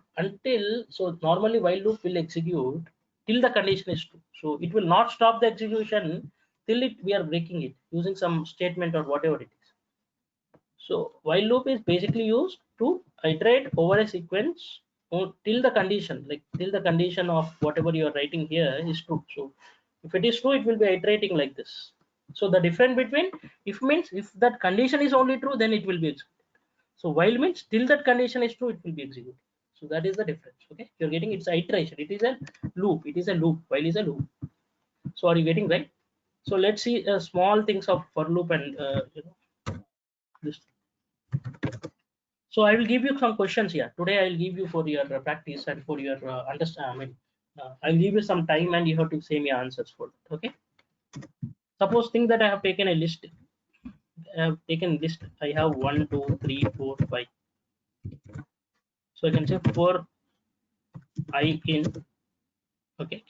normally while loop will execute till the condition is true. So it will not stop the execution till we are breaking it using some statement or whatever it is. So while loop is basically used to iterate over a sequence till the condition, till the condition of whatever you are writing here is true. So if it is true, it will be iterating like this. So the difference between if means if that condition is only true, then it will be executed. So while means till that condition is true, it will be executed. So that is the difference. Okay, you're getting it's iteration. It is a loop. It is a loop. While is a loop. So are you getting right? So let's see small things of for loop and this. So I will give you some questions here today. I will give you for your practice and for your understand. I'll give you some time and you have to say me answers for that. Okay. Suppose think that I have taken a list. I have taken list. I have 1, 2, 3, 4, 5. So I can say for I in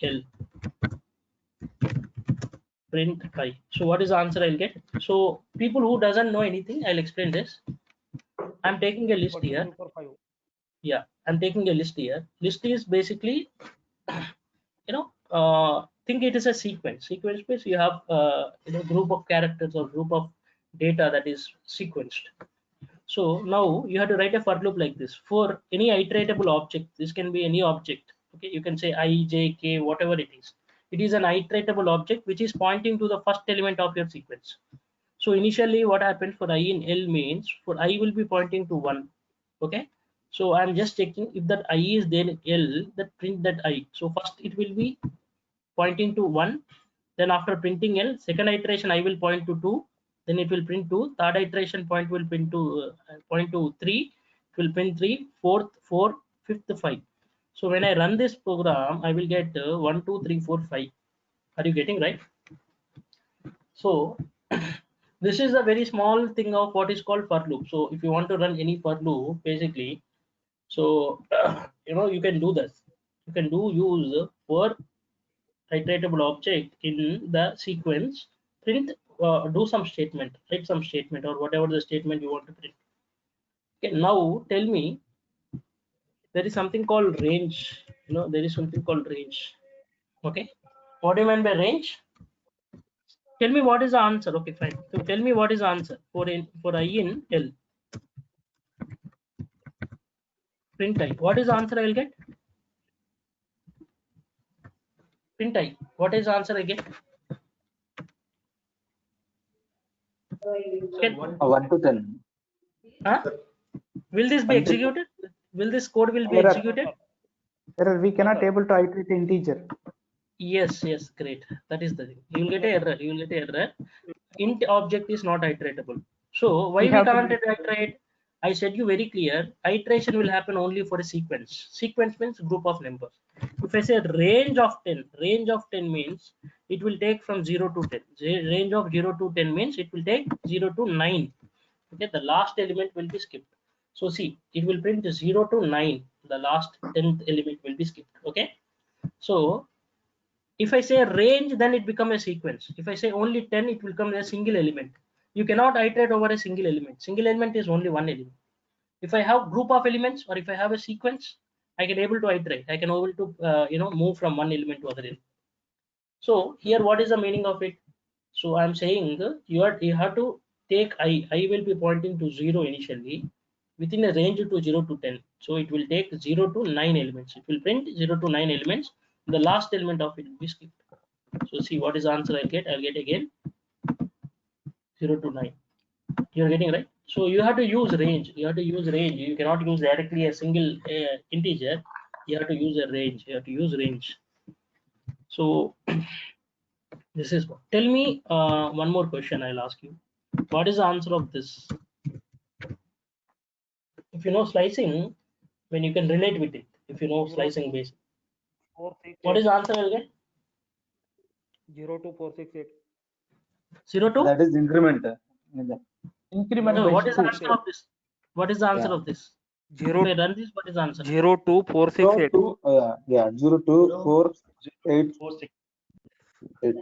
L print I. So what is the answer I'll get? So people who doesn't know anything, I'll explain this. I'm taking a list 1, 2, here. 3, 4, 5. Yeah, I'm taking a list here. List is basically, think it is a sequence. Sequence means you have group of characters or group of data that is sequenced. So now you have to write a for loop like this for any iteratable object. This can be any object. Okay, you can say I, J, K, whatever it is. It is an iteratable object which is pointing to the first element of your sequence. So initially what happens for I in L means for I will be pointing to 1. Okay. So I'm just checking if that I is there in L, that print that I. So first it will be pointing to 1. Then after printing L, second iteration I will point to 2. Then it will print 2. Third iteration point will print to 3. It will print 3. Fourth 4. Fifth 5. So when I run this program, I will get 1, 2, 3, 4, 5. Are you getting right? So this is a very small thing of what is called for loop. So if you want to run any for loop, basically, so you can do this. You can use for iteratable object in the sequence, print, do some statement, write some statement or whatever the statement you want to print. Okay, now tell me, there is something called range. There is something called range. Okay, what do you mean by range? Tell me what is the answer. Okay, fine. So tell me what is the answer for I in L. Print I. What is the answer I will get? Print I. What is the answer I get? Okay. 1 to 10. Huh? Will this be 1 to 10. executed? Will this code will be Error. executed? Error. We cannot sir. able to iterate integer. Yes, great. That is the thing. You will get an error. You will get an error. Int object is not iteratable. So why we have to can't iterate? I said you very clear. Iteration will happen only for a sequence. Sequence means group of numbers. If I say range of 10 means it will take from 0 to 10. Range of 0 to 10 means it will take 0 to 9. Okay, the last element will be skipped. So see, it will print 0 to 9. The last 10th element will be skipped. Okay, so If I say range, then it becomes a sequence. If I say only 10, it will become a single element. You cannot iterate over a single element. Single element is only one element. If I have group of elements, or if I have a sequence, I can able to iterate. I can able to move from one element to other element. So here, what is the meaning of it? So I'm saying you have to take I. I will be pointing to 0 initially, within a range to 0 to 10. So it will take 0 to 9 elements. It will print 0 to 9 elements. The last element of it will be skipped. So see what is the answer I'll get. I'll get again 0 to 9. You're getting right. So you have to use range. You have to use range. You cannot use directly a single integer. You have to use a range. You have to use range. So this is what. Tell me one more question. I'll ask you. What is the answer of this? If you know slicing, when you can relate with it. If you know slicing basic. 4, 6, What is the answer I'll get? 0 to 4, 6, 8. 0 to? That is increment. Increment No, by what is the 2. answer of this? What is the answer Yeah. of this? 0, If I run this, what is the answer? 0 to 4, 6, 8. 0 to 4, 8. 4, 6. 8.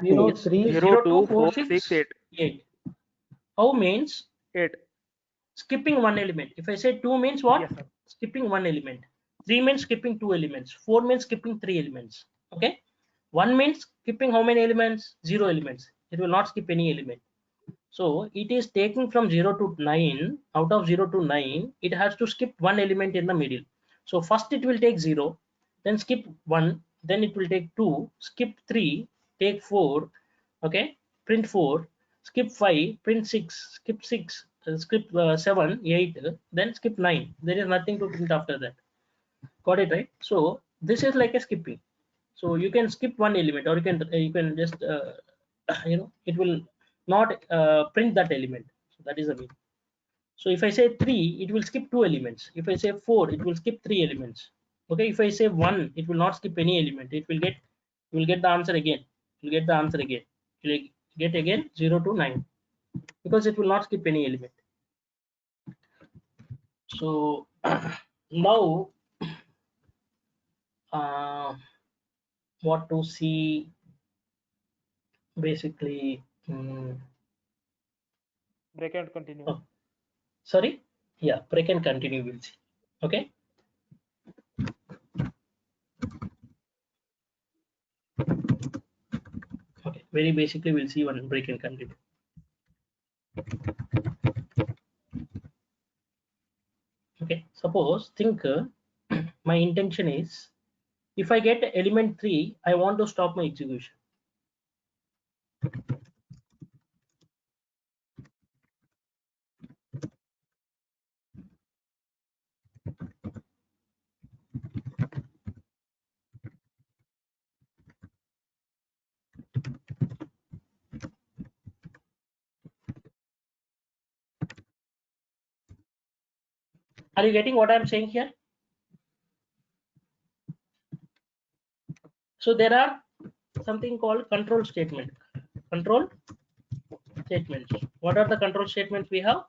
0, Yes. 3. 0 to 4, 4, 6, 8. 8. How means 8. skipping one element. If I say 2 means what? Yes, sir. Skipping one element. 3 means skipping 2 elements. 4 means skipping 3 elements. Okay. 1 means skipping how many elements? 0 elements. It will not skip any element. So it is taking from 0 to 9. Out of 0 to 9, it has to skip one element in the middle. So first it will take 0, then skip 1, then it will take 2, skip 3, take 4, okay, print 4, skip 5, print 6, skip 6, skip 7, 8, then skip 9. There is nothing to print after that. Got it, right? So this is like a skipping. So you can skip one element, or you can just it will not print that element. So that is the mean. So if I say 3, it will skip 2 elements. If I say 4, it will skip 3 elements. Okay. If I say 1, it will not skip any element. It will get, you will get the answer again. You will get the answer again. You will get again 0 to 9, because it will not skip any element. So now what to see basically. Break and continue. Oh, sorry. Yeah, break and continue. We'll see. Okay. Okay. Very basically, we'll see one break and continue. Okay. Suppose think my intention is, if I get element 3, I want to stop my execution. Are you getting what I'm saying here? So there are something called control statement. Control statements. What are the control statements we have?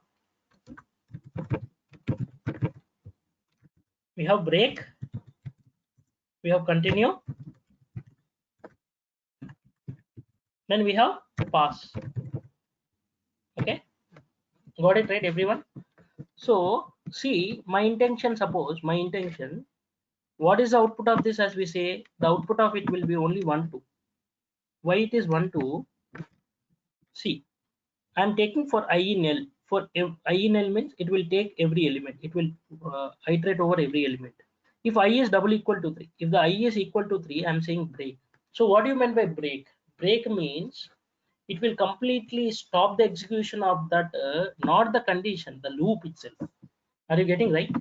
We have break, we have continue, then we have pass. Okay, got it right, everyone? So see, my intention, suppose my intention, what is the output of this? As we say, the output of it will be only 1 2. Why it is 1 2? See, I am taking for I in L. For I in L means it will take every element. It will iterate over every element. If I is double equal to 3, if the I is equal to 3, I am saying break. So what do you mean by break? Break means it will completely stop the execution of that, not the condition, the loop itself. Are you getting right,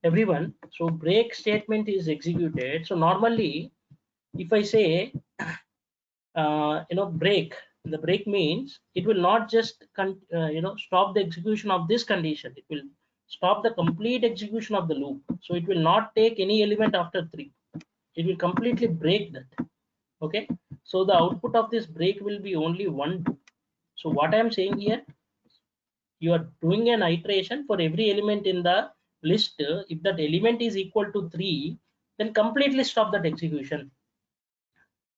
everyone? So break statement is executed. So normally, if I say break, the break means it will not just stop the execution of this condition. It will stop the complete execution of the loop. So it will not take any element after 3. It will completely break that. Okay. So the output of this break will be only 1 2. So what I am saying here, you are doing an iteration for every element in the list. If that element is equal to 3, then completely stop that execution.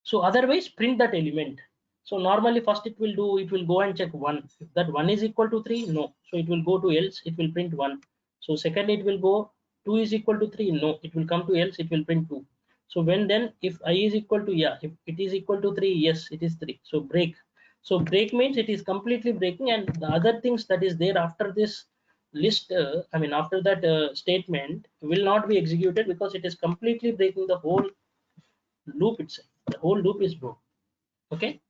So otherwise print that element. So normally first it will go and check 1. If that 1 is equal to 3, no. So it will go to else, it will print 1. So second it will go 2 is equal to 3, no. It will come to else, it will print 2. So when then if I is equal to, yeah, if it is equal to 3, yes, it is 3. So break. So break means it is completely breaking, and the other things that is there after this list, after that statement will not be executed because it is completely breaking the whole loop itself. The whole loop is broke. Okay,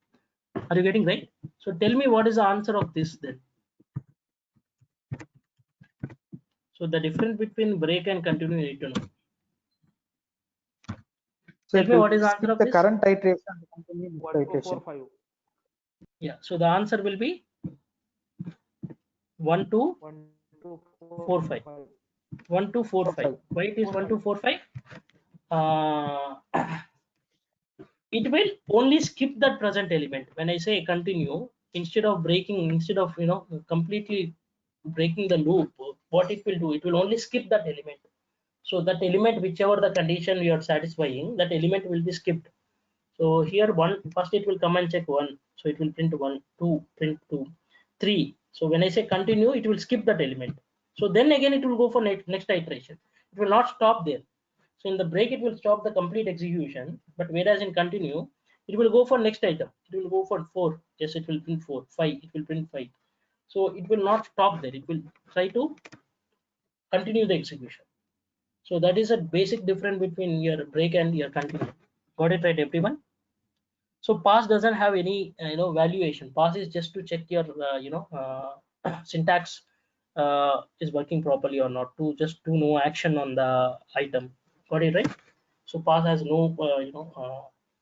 are you getting right? So tell me what is the answer of this then. So the difference between break and continue you need to know. So Tell me what is the answer skip of the this. current iteration and continue next 1, 2, iteration. 4, 5. Yeah, so the answer will be 1, 2, 1, 2, 4, 4, 5. 5. 1, 2, 4, 5. 5. Why it is 4, 1, 2, 5. 4, 5? It will only skip that present element. When I say continue, instead of completely breaking the loop, what it will do, it will only skip that element. So that element, whichever the condition you are satisfying, that element will be skipped. So here first it will come and check 1. So it will print 1, 2, print 2, 3. So when I say continue, it will skip that element. So then again it will go for next iteration. It will not stop there. So in the break, it will stop the complete execution. But whereas in continue, it will go for next item. It will go for 4. Yes, it will print 4. 5. It will print 5. So it will not stop there. It will try to continue the execution. So that is a basic difference between your break and your continue. Got it right, everyone? So pass doesn't have any valuation. Pass is just to check your syntax is working properly or not, to just do no action on the item. Got it right? So pass has no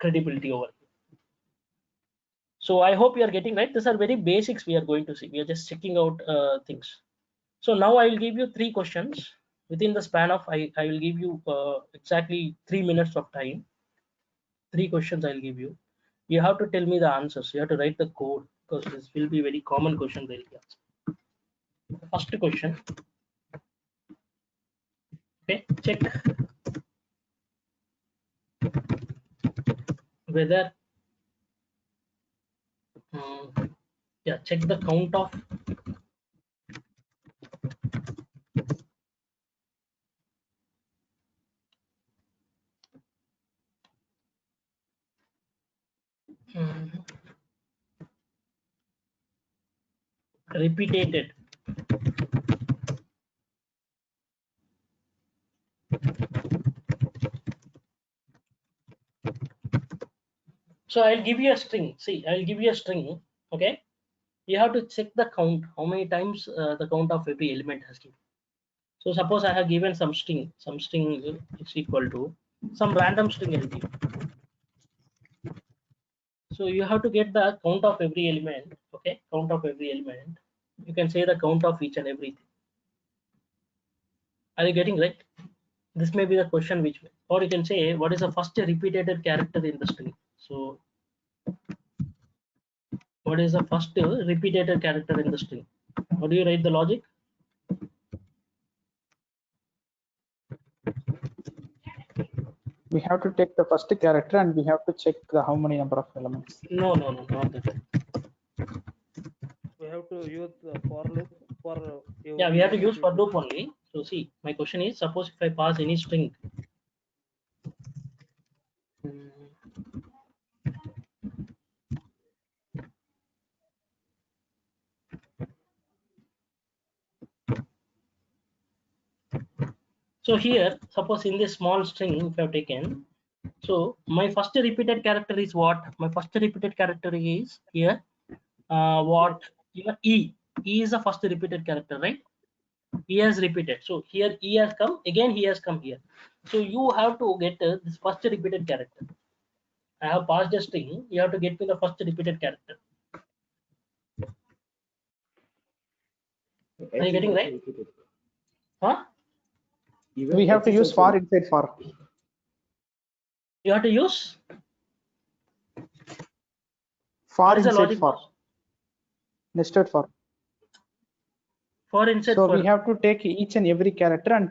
credibility over here. So I hope you are getting right. These are very basics we are going to see. We are just checking out things. So now I will give you 3 questions within the span of I will give you exactly 3 minutes of time. 3 questions I'll give you. You have to tell me the answers. You have to write the code because this will be very common question. Very first question. Okay, check whether check the count of repeated so I'll give you a string. See, I'll give you a string. Okay, you have to check the count, how many times the count of every element has given. So suppose I have given some string is equal to some random string I'll give. So you have to get the count of every element. Okay, count of every element. You can say the count of each and everything. Are you getting right? This may be the question which way. Or you can say what is the first repeated character in the string. So what is the first repeated character in the string? How do you write the logic? We have to take the first character and we have to check how many number of elements. No, not that. We have to use the for loop for Yeah, we have to use for loop only. So see, my question is, suppose if I pass any string. So here, suppose in this small string, if I have taken, so my first repeated character is what? My first repeated character is here. What? Here E. E is the first repeated character, right? E has repeated. So here E has come, again he has come here. So you have to get this first repeated character. I have passed a string, you have to get me the first repeated character. Are you getting right? Huh? We have to use for inside for. You have to use For inside for. Nested for. For inside so for. We have to take each and every character and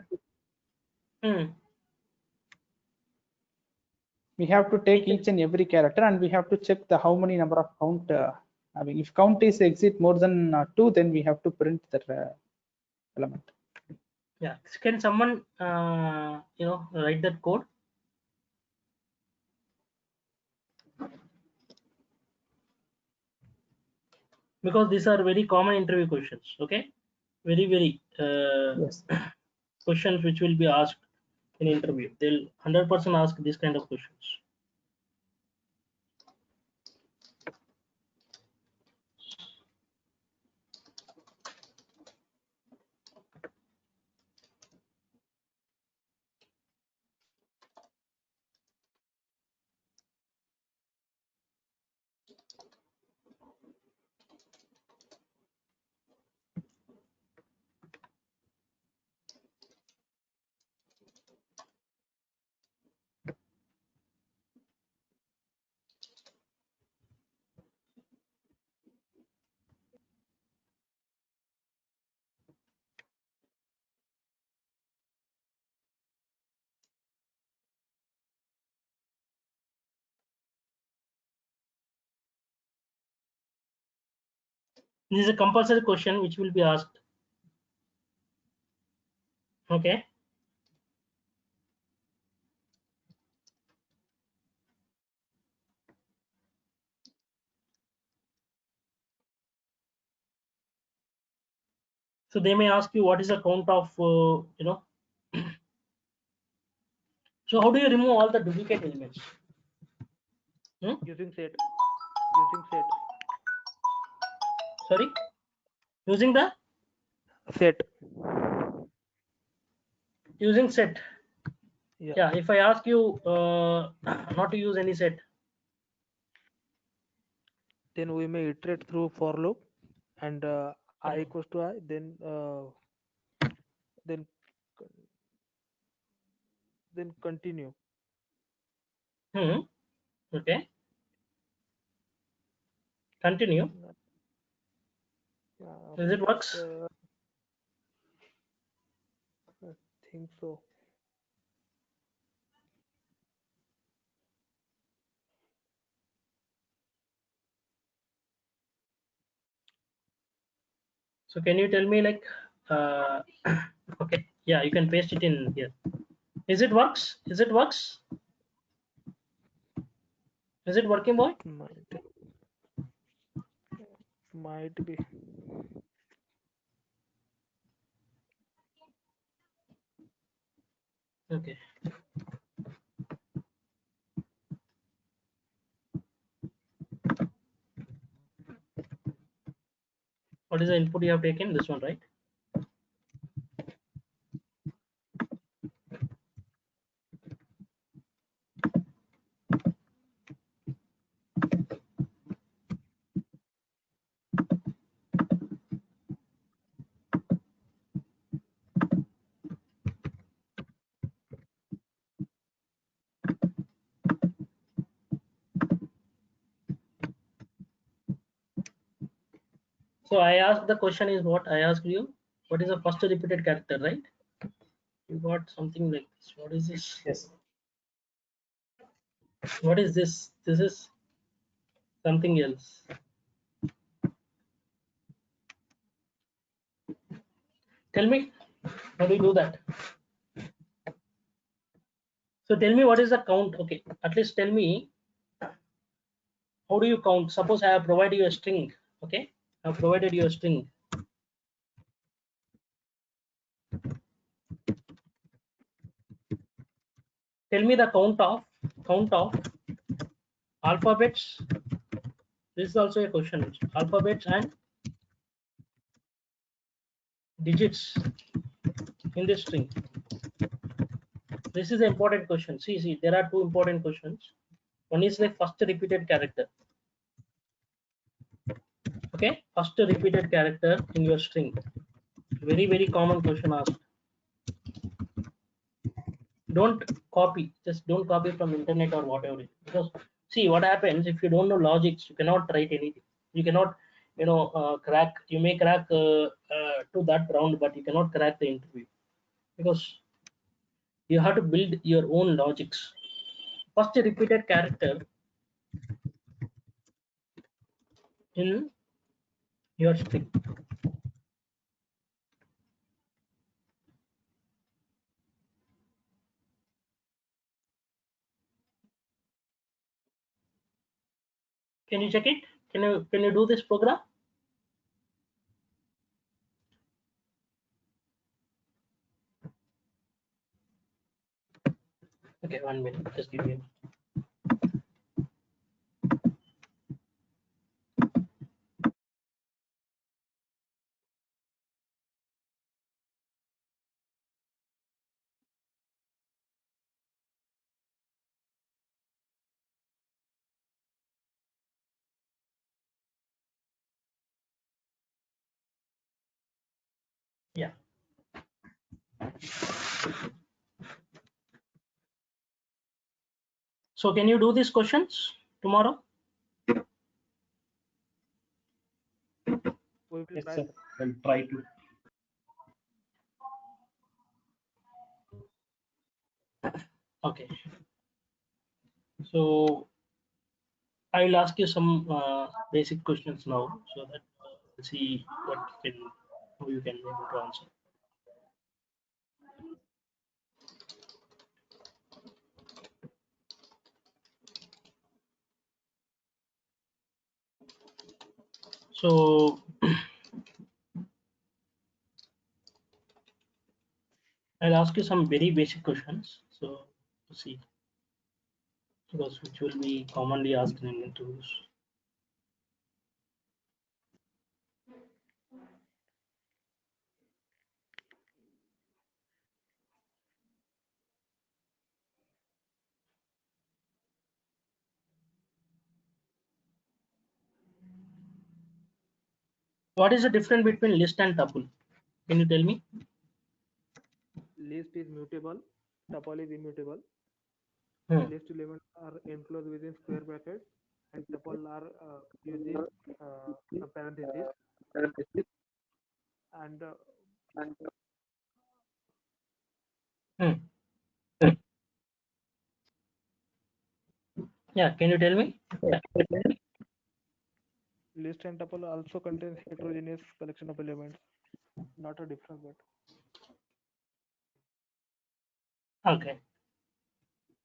We have to take each and every character, and we have to check the how many number of count. I mean, if count is exit more than 2, then we have to print that element. Yeah, can someone write that code? Because these are very common interview questions. Okay, very Yes. questions which will be asked in interview. They'll 100% ask this kind of questions. This is a compulsory question which will be asked. Okay. So they may ask you what is the count of So how do you remove all the duplicate elements? Using set. Sorry, using the Set. using set. Yeah. Yeah, if I ask you not to use any set, Then we may iterate through for loop, and I equals to I, then continue. okay, continue. Is it works? I think so. So can you tell me like okay, yeah, you can paste it in here. Is it works? Is it works? Is it working, boy? Might be. Okay. What is the input you have taken? This one, right? So I asked the question is what I asked you. What is the first repeated character, right? You got something like this. What is this? Yes. What is this? This is something else. Tell me, how do you do that? So tell me what is the count? Okay, at least tell me how do you count? Suppose I have provided you a string. Okay, I have provided you a string. Tell me the count of alphabets. This is also a question. Alphabets and digits in this string. This is an important question. See, there are two important questions. One is like first repeated character. Okay, first repeated character in your string. Very common question asked. Don't copy. Just don't copy from internet or whatever. Because see what happens if you don't know logics, you cannot write anything. You cannot, crack. You may crack to that round, but you cannot crack the interview because you have to build your own logics. first repeated character in your string. Can you check it? Can you do this program? Okay, 1 minute. Just give me. Yeah. So can you do these questions tomorrow? We will Yes, try. sir. I'll try to. Okay. So I will ask you some basic questions now, so that we'll see what you can, how you can be able to answer. So I'll ask you some very basic questions. So see, because which will be commonly asked in interviews. What is the difference between list and tuple? Can you tell me? List is mutable, tuple is immutable. Hmm. List elements are enclosed within square brackets, and tuple are using a parenthesis. And Hmm. Yeah, can you tell me? list and tuple also contains heterogeneous collection of elements, not a difference, but Okay.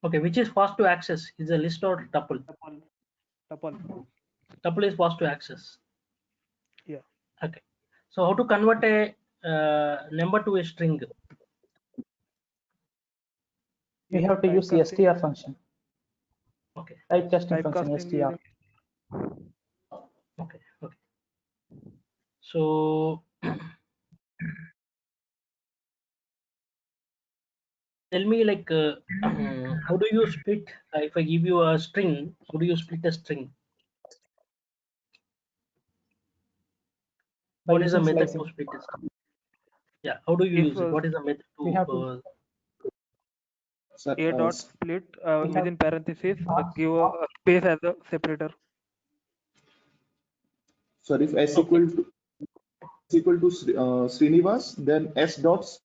Okay, which is fast to access? Is a list or tuple? tuple. Tuple is fast to access. Yeah. Okay. So how to convert a number to a string? We have to use the Typecasting. str function. Okay. Typecasting function Typecasting str. using Okay. Okay. So tell me, like, how do you split? If I give you a string, how do you split a string? By What is the using method slicing. to split a string? Yeah, how do you If use it? What is the method we have to to? Sir, a dot split we within have parentheses, give a space as a separator. So if s Okay. equal to Srinivas, then s dots.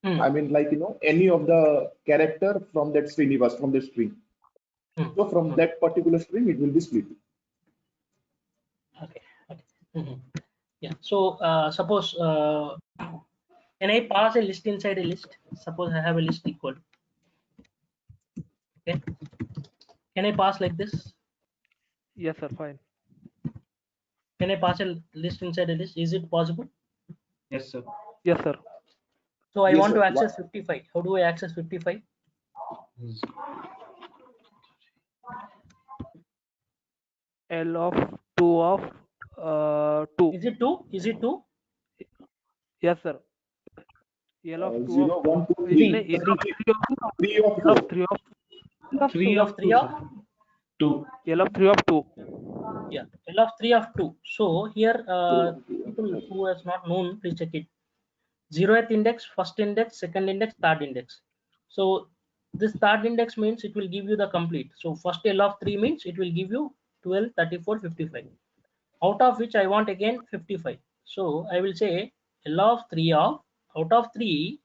Hmm. I mean, like, any of the character from that Srinivas from the string. Hmm. So from Okay. that particular string, it will be split. Okay. Okay. Yeah. So suppose can I pass a list inside a list? Suppose I have a list equal. Okay. Can I pass like this? Yes, sir. Fine. Can I pass a list inside a list? Is it possible? yes, sir. Yes, sir. So I Yes, want sir. to access 55. How do I access 55? L of 2 of 2. Is it 2? Is it 2? Yes, sir. L of 2 of 0, 2. 1, 2, Isn't 3. it L of 3 of 3 of L 4. of 3 of L of 3 of? 2. L of 3 of 2. Yeah, L of 3 of 2. So here, people who has not known, please check it. 0th index, first index, second index, third index. So this third index means it will give you the complete. So first L of 3 means it will give you 12, 34, 55. Out of which I want again 55. So I will say L of 3 of, out of 3,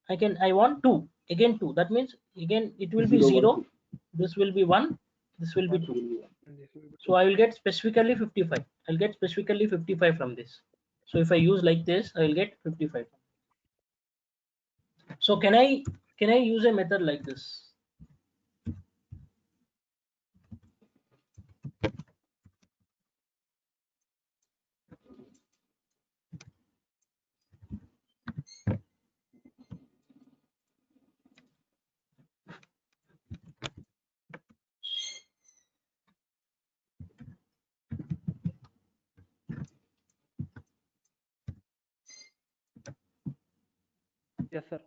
I want 2, again 2. That means again it will be 0, 0, 1, 2. this will be 1, this will be 2. And this will be So I will get specifically 55. I'll get specifically 55 from this. So if I use like this, I will get 55. So can I use a method like this? yes, sir.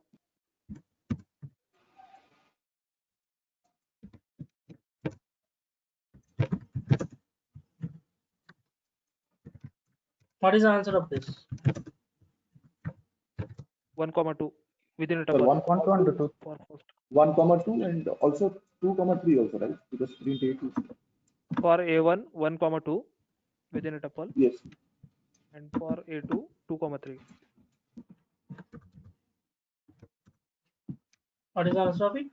What is the answer of this? 1,2 within a Sir, tuple 1 to 2. for first. 1, 2 and also 2, 3 also, right? Because print A2. For A1, 1,2 within a tuple, Yes. and for A2, 2,3. What is the answer of it?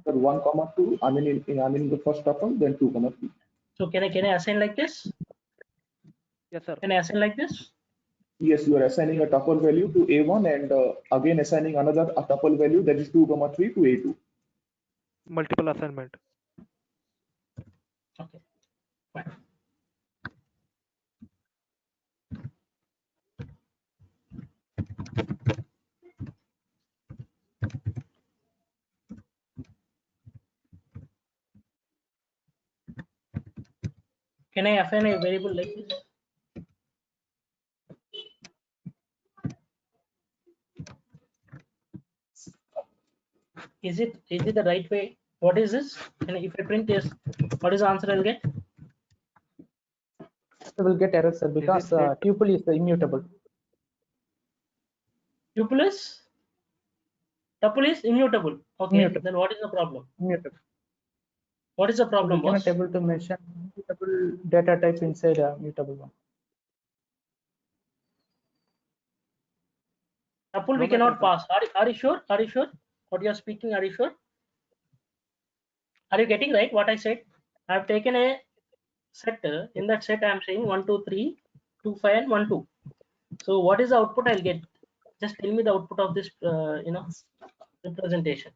Sir, 1, 2. I mean, in the first tuple, then 2, 3. So can I assign like this? Yes, sir. Can I assign like this? Yes, you are assigning a tuple value to A1 and again assigning another tuple value that is 2, 3 to A2. Multiple assignment. Okay. Fine. Can I assign a variable like this? Is it the right way? What is this? And if I print this, what is the answer I'll get? So we'll get error, sir, because set? tuple is immutable. Tuple is immutable. Okay, Immutable. then what is the problem? Immutable. What is the So problem, we cannot boss? able to mention immutable data type inside a mutable one. Tuple No we cannot matter, pass. Are you sure? Are you sure? What you are speaking, are you sure? Are you getting right what I said? I have taken a set. In that set, I am saying 1, 2, 3, 2, 5, and 1, 2. So what is the output I'll get? Just tell me the output of this, representation.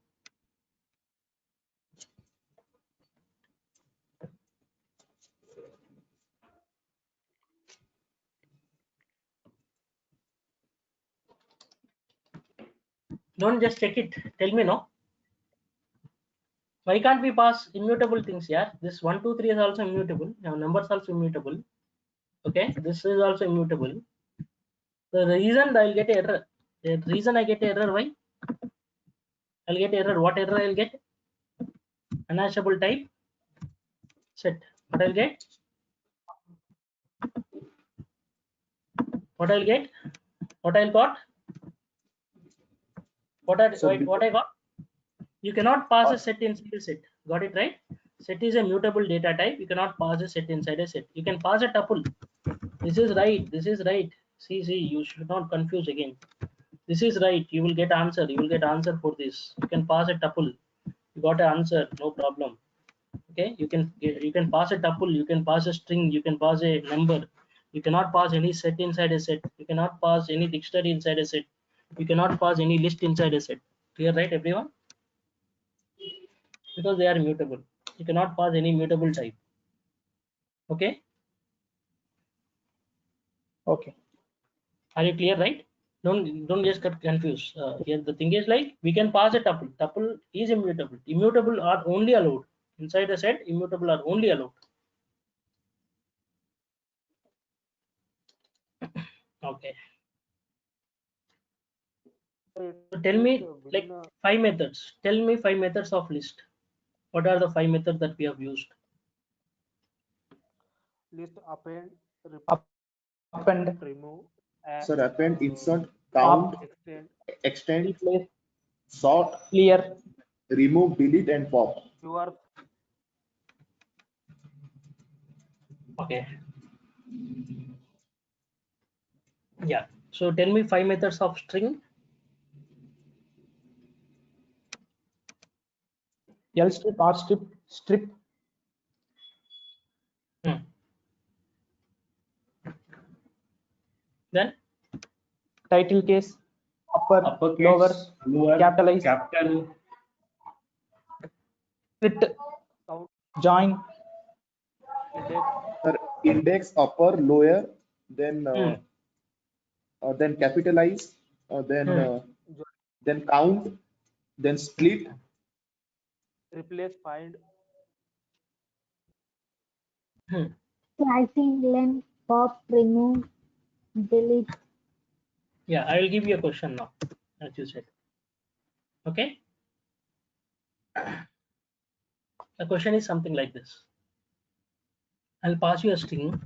Don't just check it. Tell me, no. Why can't we pass immutable things here? This 1, 2, 3 is also immutable. Now numbers also immutable. Okay, this is also immutable. The reason I'll get error. The reason I get error, why? I'll get error. What error I'll get? Unhashable type set. What I'll get? What I'll get? What I got? What I got? You cannot pass a set inside a set. Got it right? Set is a mutable data type. You cannot pass a set inside a set. You can pass a tuple. This is right. This is right. See, you should not confuse again. This is right. You will get answer. You will get answer for this. You can pass a tuple. You got an answer. No problem. Okay. You can pass a tuple. You can pass a string. You can pass a number. You cannot pass any set inside a set. You cannot pass any dictionary inside a set. You cannot pass any list inside a set. Clear, right, everyone? Because they are mutable. You cannot pass any mutable type. Okay. Okay. Are you clear, right? Don't just get confused. Here the thing is like we can pass a tuple. Tuple is immutable. Immutable are only allowed inside a set. Immutable are only allowed. Okay. So tell me like 5 methods. Tell me 5 methods of list. What are the 5 methods that we have used? list, append, Append, remove, Sir, append, insert, count, extend, replace, sort, clear. remove, delete, and pop. you are Okay. Yeah. So tell me 5 methods of string. L strip, R strip, strip. Then Title case, uppercase, lower, capitalize, capital, split, join, Index, upper, lower, then capitalize, then count, then split, replace, find, Slicing, length, pop, remove, delete. yeah, I will give you a question now, as you said. Okay. The question is something like this. I'll pass you a string.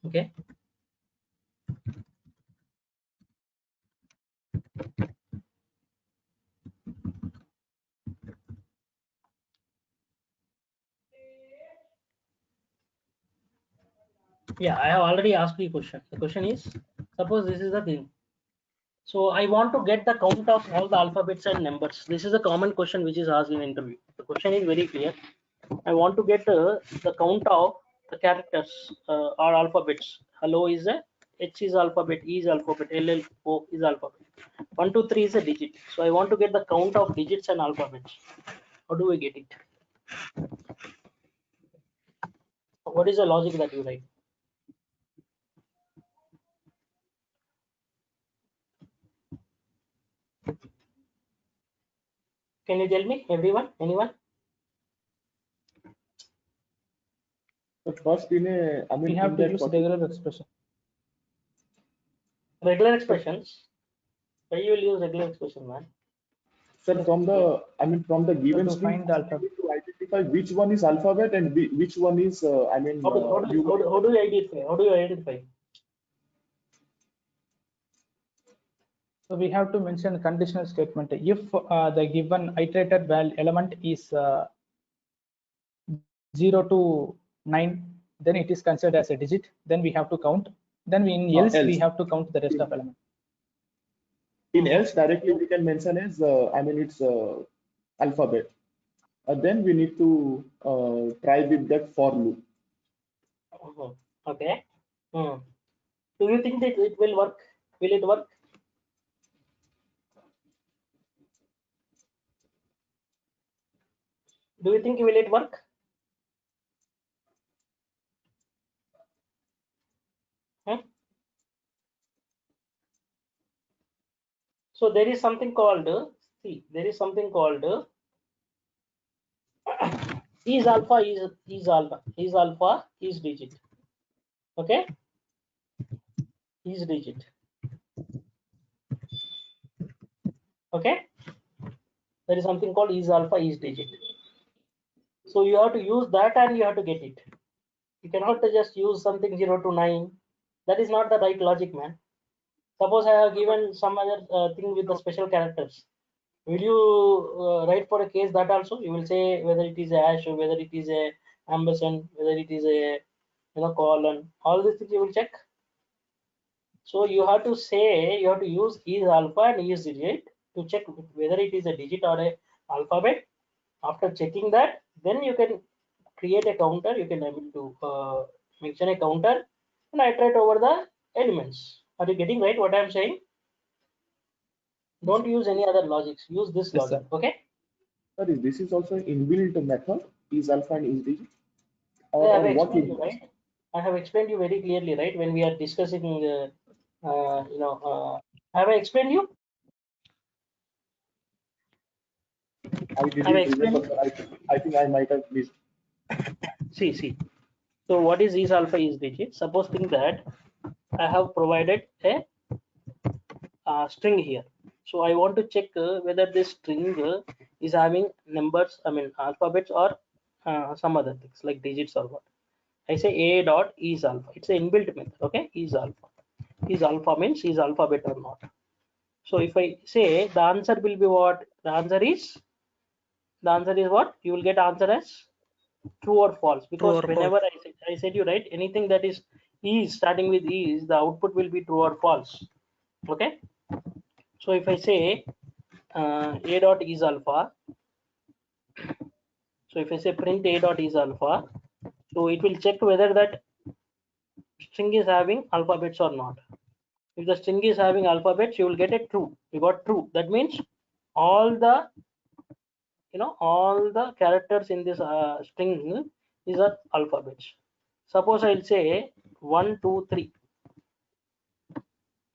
Okay. Yeah, I have already asked you a question. The question is, suppose this is the thing. So I want to get the count of all the alphabets and numbers. This is a common question which is asked in interview. The question is very clear. I want to get the count of the characters or alphabets. Hello is a H is alphabet, E is alphabet, L L O is alphabet. 1 2 3 is a digit. So I want to get the count of digits and alphabets. How do we get it? What is the logic that you write? Can you tell me, everyone? Anyone? but first in a, I mean, we have in to that use particular- regular expression. Regular expressions. Why you will use regular expression, man? Sir, from the, I mean, from the given to string, find the alphabet. we need to identify which one is alphabet and which one is, I mean, How do you identify? How do you identify? So we have to mention conditional statement. If the given iterated element is 0 to 9, then it is considered as a digit. Then we have to count. Then in else we have to count the rest of elements. In else directly we can mention as, I mean, it's alphabet. Then we need to try with that for loop. Okay. Do you think that it will work? Will it work? Do you think will it work? So there is something called there is something called is alpha is digit. Okay, is digit. Okay, there is something called is alpha is digit. So you have to use that and you have to get it. You cannot just use something 0 to 9. That is not the right logic, man. Suppose I have given some other thing with the special characters. Will you write for a case that also? You will say whether it is a hash or whether it is a ampersand, whether it is a colon. All these things you will check. So you have to say, you have to use is alpha and is digit to check whether it is a digit or a alphabet. After checking that, then you can create a counter. You can able to mention a counter and iterate over the elements. Are you getting right what I am saying? Don't use any other logics. Use this logic. Sir. Okay. Sorry, this is also inbuilt method, is alpha and is digit. I have explained you, right? I have explained you very clearly, right? When we are discussing, have I explained you? I didn't remember. I think I might have missed. See. So what is alpha is digit? Suppose think that I have provided a string here. So I want to check whether this string is having numbers, I mean alphabets or some other things like digits or what. I say a dot is alpha. It's an inbuilt method. Okay, is alpha. Is alpha means is alphabet or not. So if I say the answer will be what? The answer is what? You will get answer as true or false, because whenever I said you right, anything that is starting with is, the output will be true or false. Okay. So if I say a dot is alpha, So if I say print a dot is alpha, so it will check whether that string is having alphabets or not. If the string is having alphabets, you will get a true. You got true. That means all the all the characters in this string is a alphabets. Suppose I'll say 1 2 3.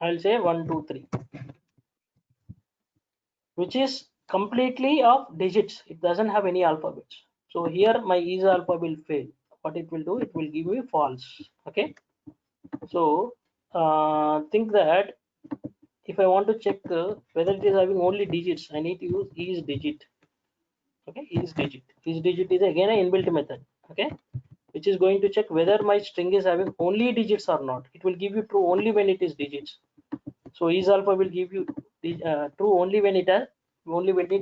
I'll say 1 2 3, which is completely of digits. It doesn't have any alphabets. So here my is alpha will fail. What it will do? It will give me false. Okay. So think that if I want to check whether it is having only digits, I need to use is digit. Okay, is digit. Is digit is again an inbuilt method. Okay, which is going to check whether my string is having only digits or not. It will give you true only when it is digits. So is alpha will give you true only when it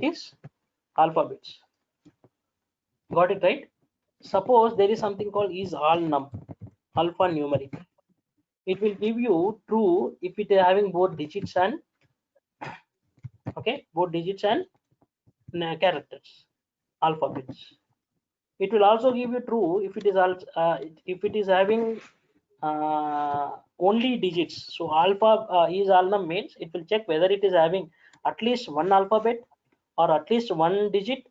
is alphabets. Got it right? Suppose there is something called is all num, alphanumeric. It will give you true if it is having both digits and both digits and characters, alphabets. It will also give you true if it is having only digits. So alpha is all num means it will check whether it is having at least one alphabet or at least one digit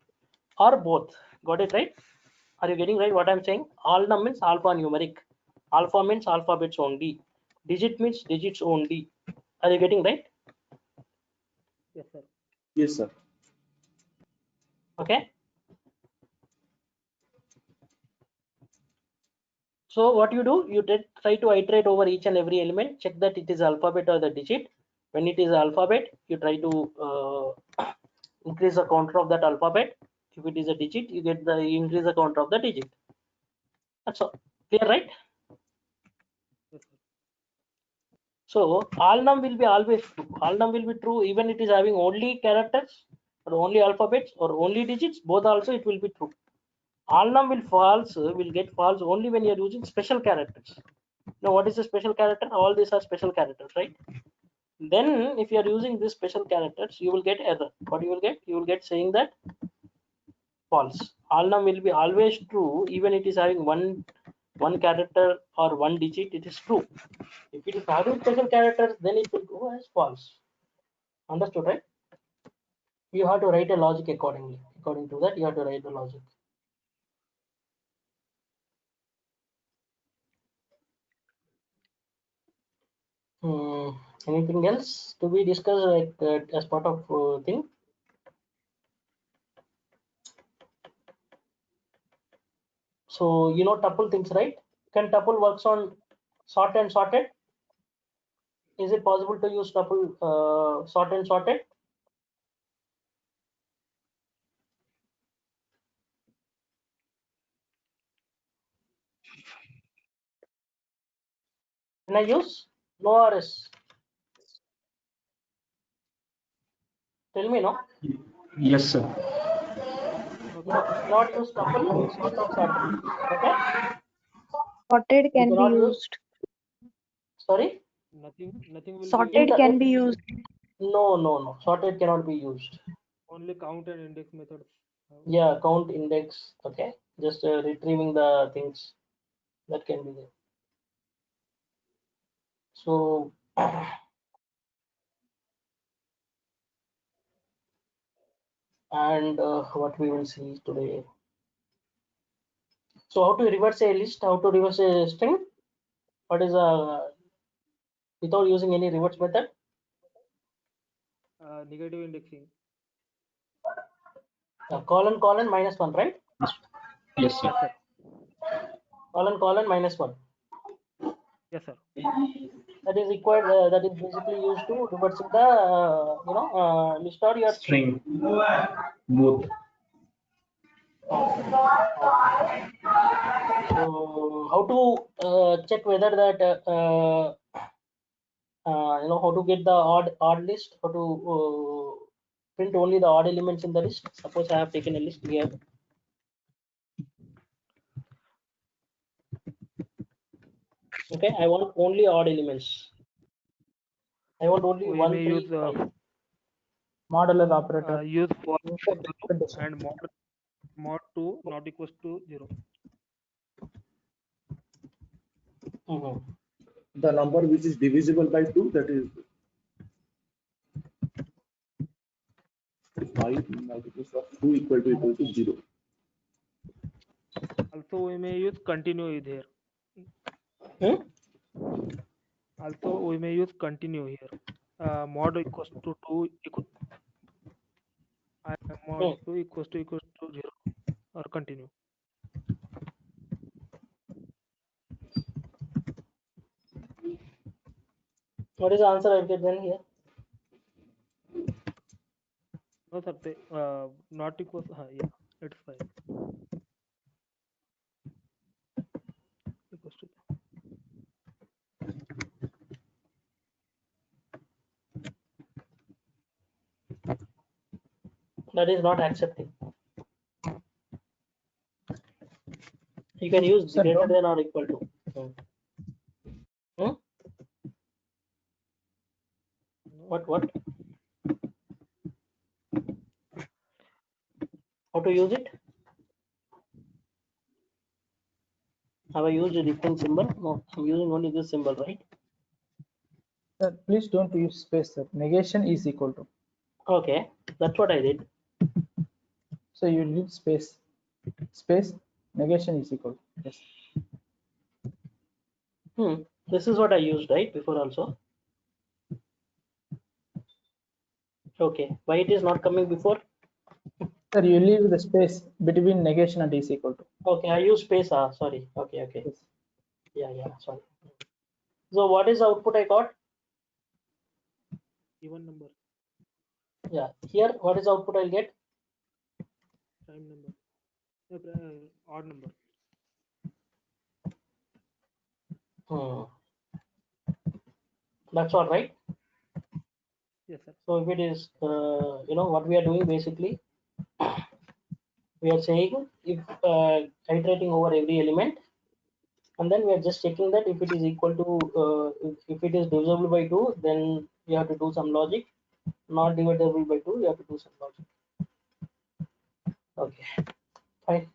or both. Got it right? Are you getting right what I'm saying? All num means alphanumeric. Alpha means alphabets only. Digit means digits only. Are you getting right? Yes, sir. Yes, sir. Okay. So what you do, you try to iterate over each and every element, check that it is alphabet or the digit. When it is alphabet, you try to increase the counter of that alphabet. If it is a digit, you increase the counter of the digit. That's all. Clear, right? Yes, sir. So all num will be always true. All num will be true even it is having only characters or only alphabets or only digits. Both also it will be true. All num will get false only when you are using special characters. Now what is a special character? All these are special characters, right? Then if you are using these special characters, you will get error. What you will get? You will get saying that false. All num will be always true even it is having one character or one digit. It is true. If it is having special characters, then it will go as false. Understood, right? You have to write a logic accordingly. According to that, you have to write the logic. Anything else to be discussed as part of thing? So you know tuple things, right? Can tuple works on sort and sorted? Is it possible to use tuple sort and sorted? Can I use no or yes? Tell me no. Yes, sir. Okay. No, cannot use tuple sort or sorted. Okay. Sorted You can be cannot use. used. Sorry. Nothing will Sorted be can be used. No. Sorted cannot be used. only count and index methods. Yeah, count index. Okay. Just retrieving the things that can be there. So and what we will see today. So how to reverse a list? How to reverse a string? What is without using any reverse method? Negative indexing. Colon -1, right? Yes, sir. Yes, sir. Colon -1. Yes, sir. That is required. That is basically used to reversing the list or your string. Both. Okay. So how to check whether that how to get the odd list? How to print only the odd elements in the list? Suppose I have taken a list here. Okay, I want only odd elements. I want only We 1, may 3, use 5. Modular operator. use for Insert the and model mod 2 not equals to 0. The number which is divisible by 2, that is 5 multiples of 2 equal to 0. Also, we may use continue here. Also, we may use continue here. Mod equals to 2 equal mod 2 equals to 0 or continue. What is the answer I'll get then here? No, sir. Not equals. Yeah, it's fine. Equals to. That is not accepting. You can use Sir, greater than or equal to. What? How to use it? Have I used a different symbol? No, I'm using only this symbol, right? Sir, please don't use space, sir. Negation is equal to. Okay, that's what I did. So you need space. Space, negation is equal to. Yes. This is what I used, right? Before also. Okay, why it is not coming before? Sir, you leave the space between negation and is equal to. Okay, I use space. Sorry. Okay. Yes. Yeah, sorry. So what is the output I got? Even number. Yeah, here what is the output I'll get? Prime number. Odd number. That's all right. Yes, sir. So if it is, what we are doing basically, we are saying if iterating over every element, and then we are just checking that if it is equal to, if it is divisible by 2, then you have to do some logic. Not divisible by 2, you have to do some logic. Okay, fine.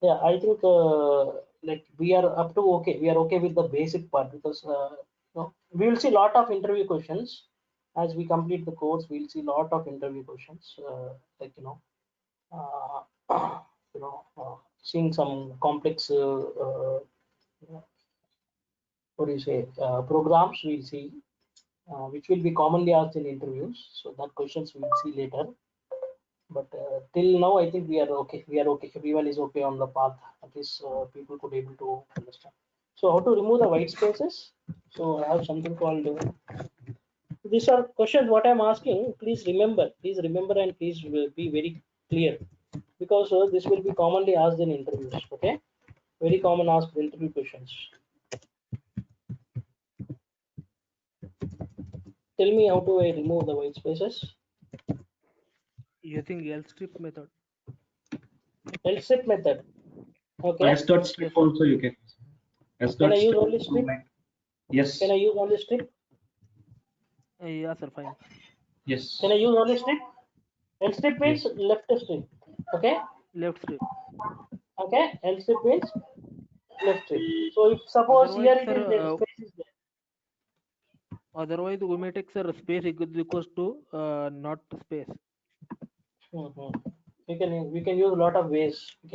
Yeah, I think like we are up to okay. We are okay with the basic part because we will see a lot of interview questions as we complete the course. We'll see a lot of interview questions, like seeing some complex what do you say programs. We'll see which will be commonly asked in interviews. So that questions we'll see later. But till now, I think we are okay. Everyone is okay on the path. At least people could able to understand. So how to remove the white spaces? So I have something called. These are questions. What I'm asking. Please remember, and please be very clear, because this will be commonly asked in interviews. Okay, very common asked interview questions. Tell me how do I remove the white spaces? Using L-strip method. L-strip method. Okay. S.strip also you can. Can I use only strip? Yes. Can I use only strip? Yeah, sir. Fine. Yes. Can I use only strip? L-strip means left strip. Okay. Left strip. Okay. L-strip means left strip. So if suppose Otherwise, here it sir, is there, space is there. Otherwise, we may take, sir, space equals to not space. We can use a lot of ways. You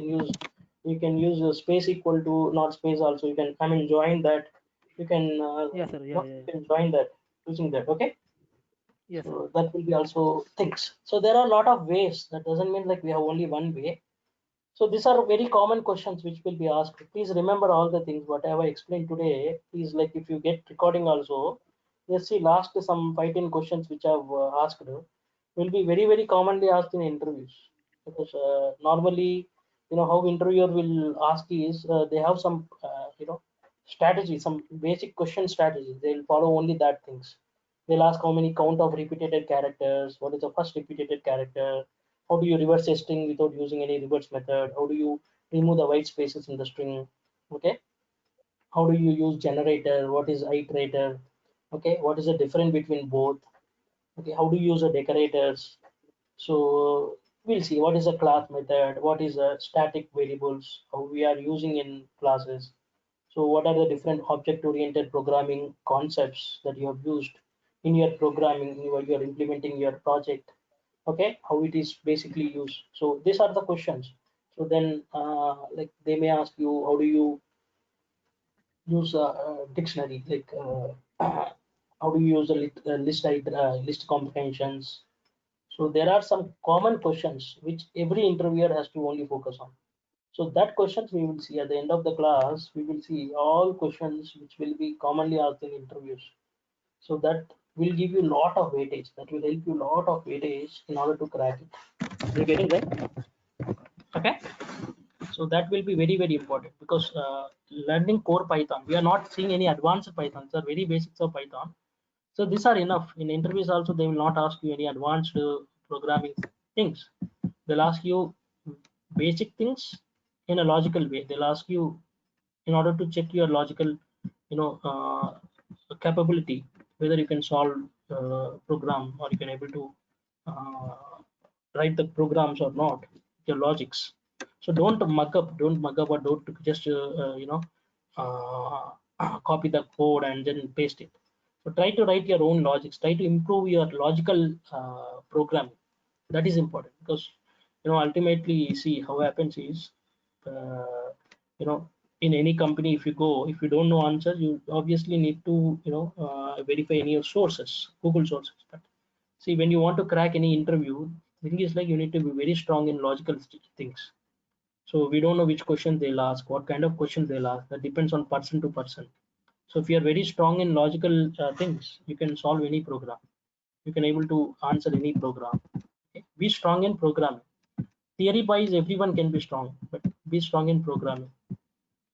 can use space equal to not space also. You can join that. You can Yeah, sir. you can join that using that. Okay. Yes, So sir. that will be also things. So there are a lot of ways. That doesn't mean like we have only one way. So these are very common questions which will be asked. Please remember all the things whatever I explained today. Please, like if you get recording also, just see last some 5-10 questions which I've asked will be very commonly asked in interviews, because normally how interviewer will ask is they have some strategy, some basic question strategy. They'll follow only that things. They'll ask how many count of repeated characters, what is the first repeated character, how do you reverse a string without using any reverse method, how do you remove the white spaces in the string, okay, how do you use generator, what is iterator, okay, what is the difference between both, okay, how do you use the decorators. So we'll see what is a class method, what is a static variables, how we are using in classes. So what are the different object-oriented programming concepts that you have used in your programming, when you are implementing your project? Okay, how it is basically used. So these are the questions. So then, like they may ask you, how do you use a dictionary? Like, how do you use a list comprehensions? So there are some common questions which every interviewer has to only focus on. So that questions we will see at the end of the class. We will see all questions which will be commonly asked in interviews. So that will give you a lot of weightage. That will help you a lot of weightage in order to crack it. You getting that? Okay. So that will be very, very important, because learning core Python, we are not seeing any advanced Python. These are very basics of Python. So these are enough. In interviews also, they will not ask you any advanced programming things. They'll ask you basic things in a logical way. They'll ask you in order to check your logical, capability, whether you can solve program, or you can able to write the programs or not, your logics. So don't mug up, or don't just copy the code and then paste it. So try to write your own logics, try to improve your logical programming. That is important, because ultimately, see, how happens is, you know in any company, if you go, if you don't know answers, you obviously need to verify any of sources, Google sources. But see, when you want to crack any interview, the thing is, like, you need to be very strong in logical things. So we don't know which question they'll ask, what kind of questions they'll ask. That depends on person to person. So if you are very strong in logical things, you can solve any program. You can able to answer any program. Okay? Be strong in programming. Theory wise, everyone can be strong, but be strong in programming.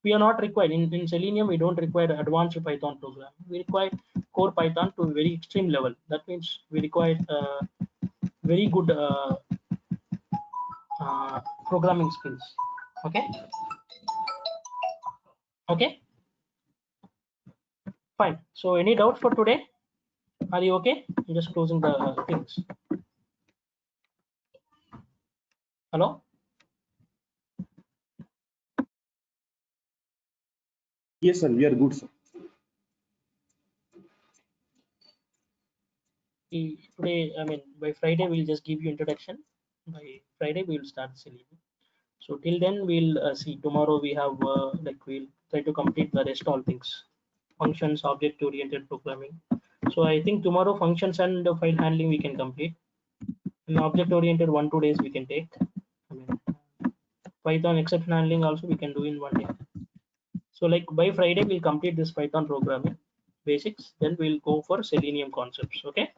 We are not required in Selenium. We don't require advanced Python program. We require core Python to a very extreme level. That means we require very good programming skills. Okay, fine. So any doubts for today? Are you okay? I'm just closing the things. Hello? Yes, sir. We are good, sir. Today, I mean, by Friday, we'll just give you introduction. By Friday, we'll start Selenium. So till then, we'll see. Tomorrow we have we'll try to complete the rest all things, functions, object-oriented programming. So I think tomorrow functions and file handling we can complete. And object-oriented 1-2 days we can take. I mean, Python exception handling also we can do in 1 day. So like by Friday we'll complete this Python programming basics. Then we'll go for Selenium concepts. Okay.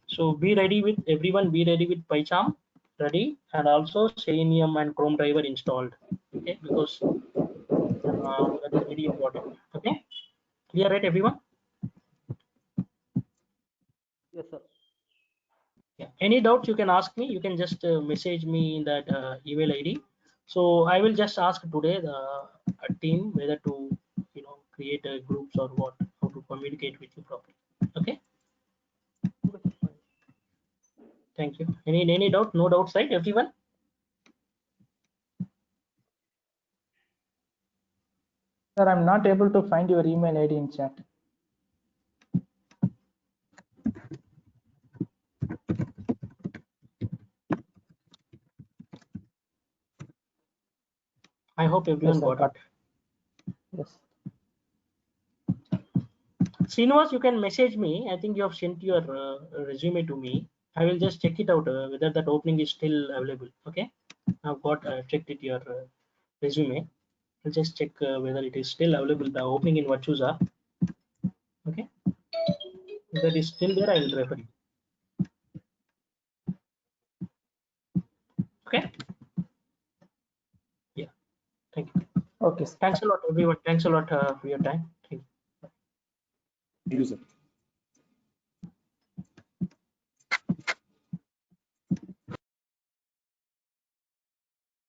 So be ready with everyone. Be ready with PyCharm ready, and also Selenium and Chrome driver installed. Okay, because that is very important. Okay, clear, right, everyone? Yes, sir. Yeah. Any doubts you can ask me. You can just message me in that email ID. So I will just ask today the team whether to create groups or what, how to communicate with you properly. Okay. Thank you. Any doubt? No doubts, right, everyone? Sir, I'm not able to find your email ID in chat. I hope everyone Yes, got it. Yes. Srinivas, you can message me. I think you have sent your resume to me. I will just check it out whether that opening is still available. Okay, I've got checked it your resume. I'll just check whether it is still available. The opening in Vachusa. Okay, if that is still there, I will refer you. Okay. Yeah. Thank you. Okay. Thanks a lot, everyone. Thanks a lot for your time. Thank you. Thank you, sir.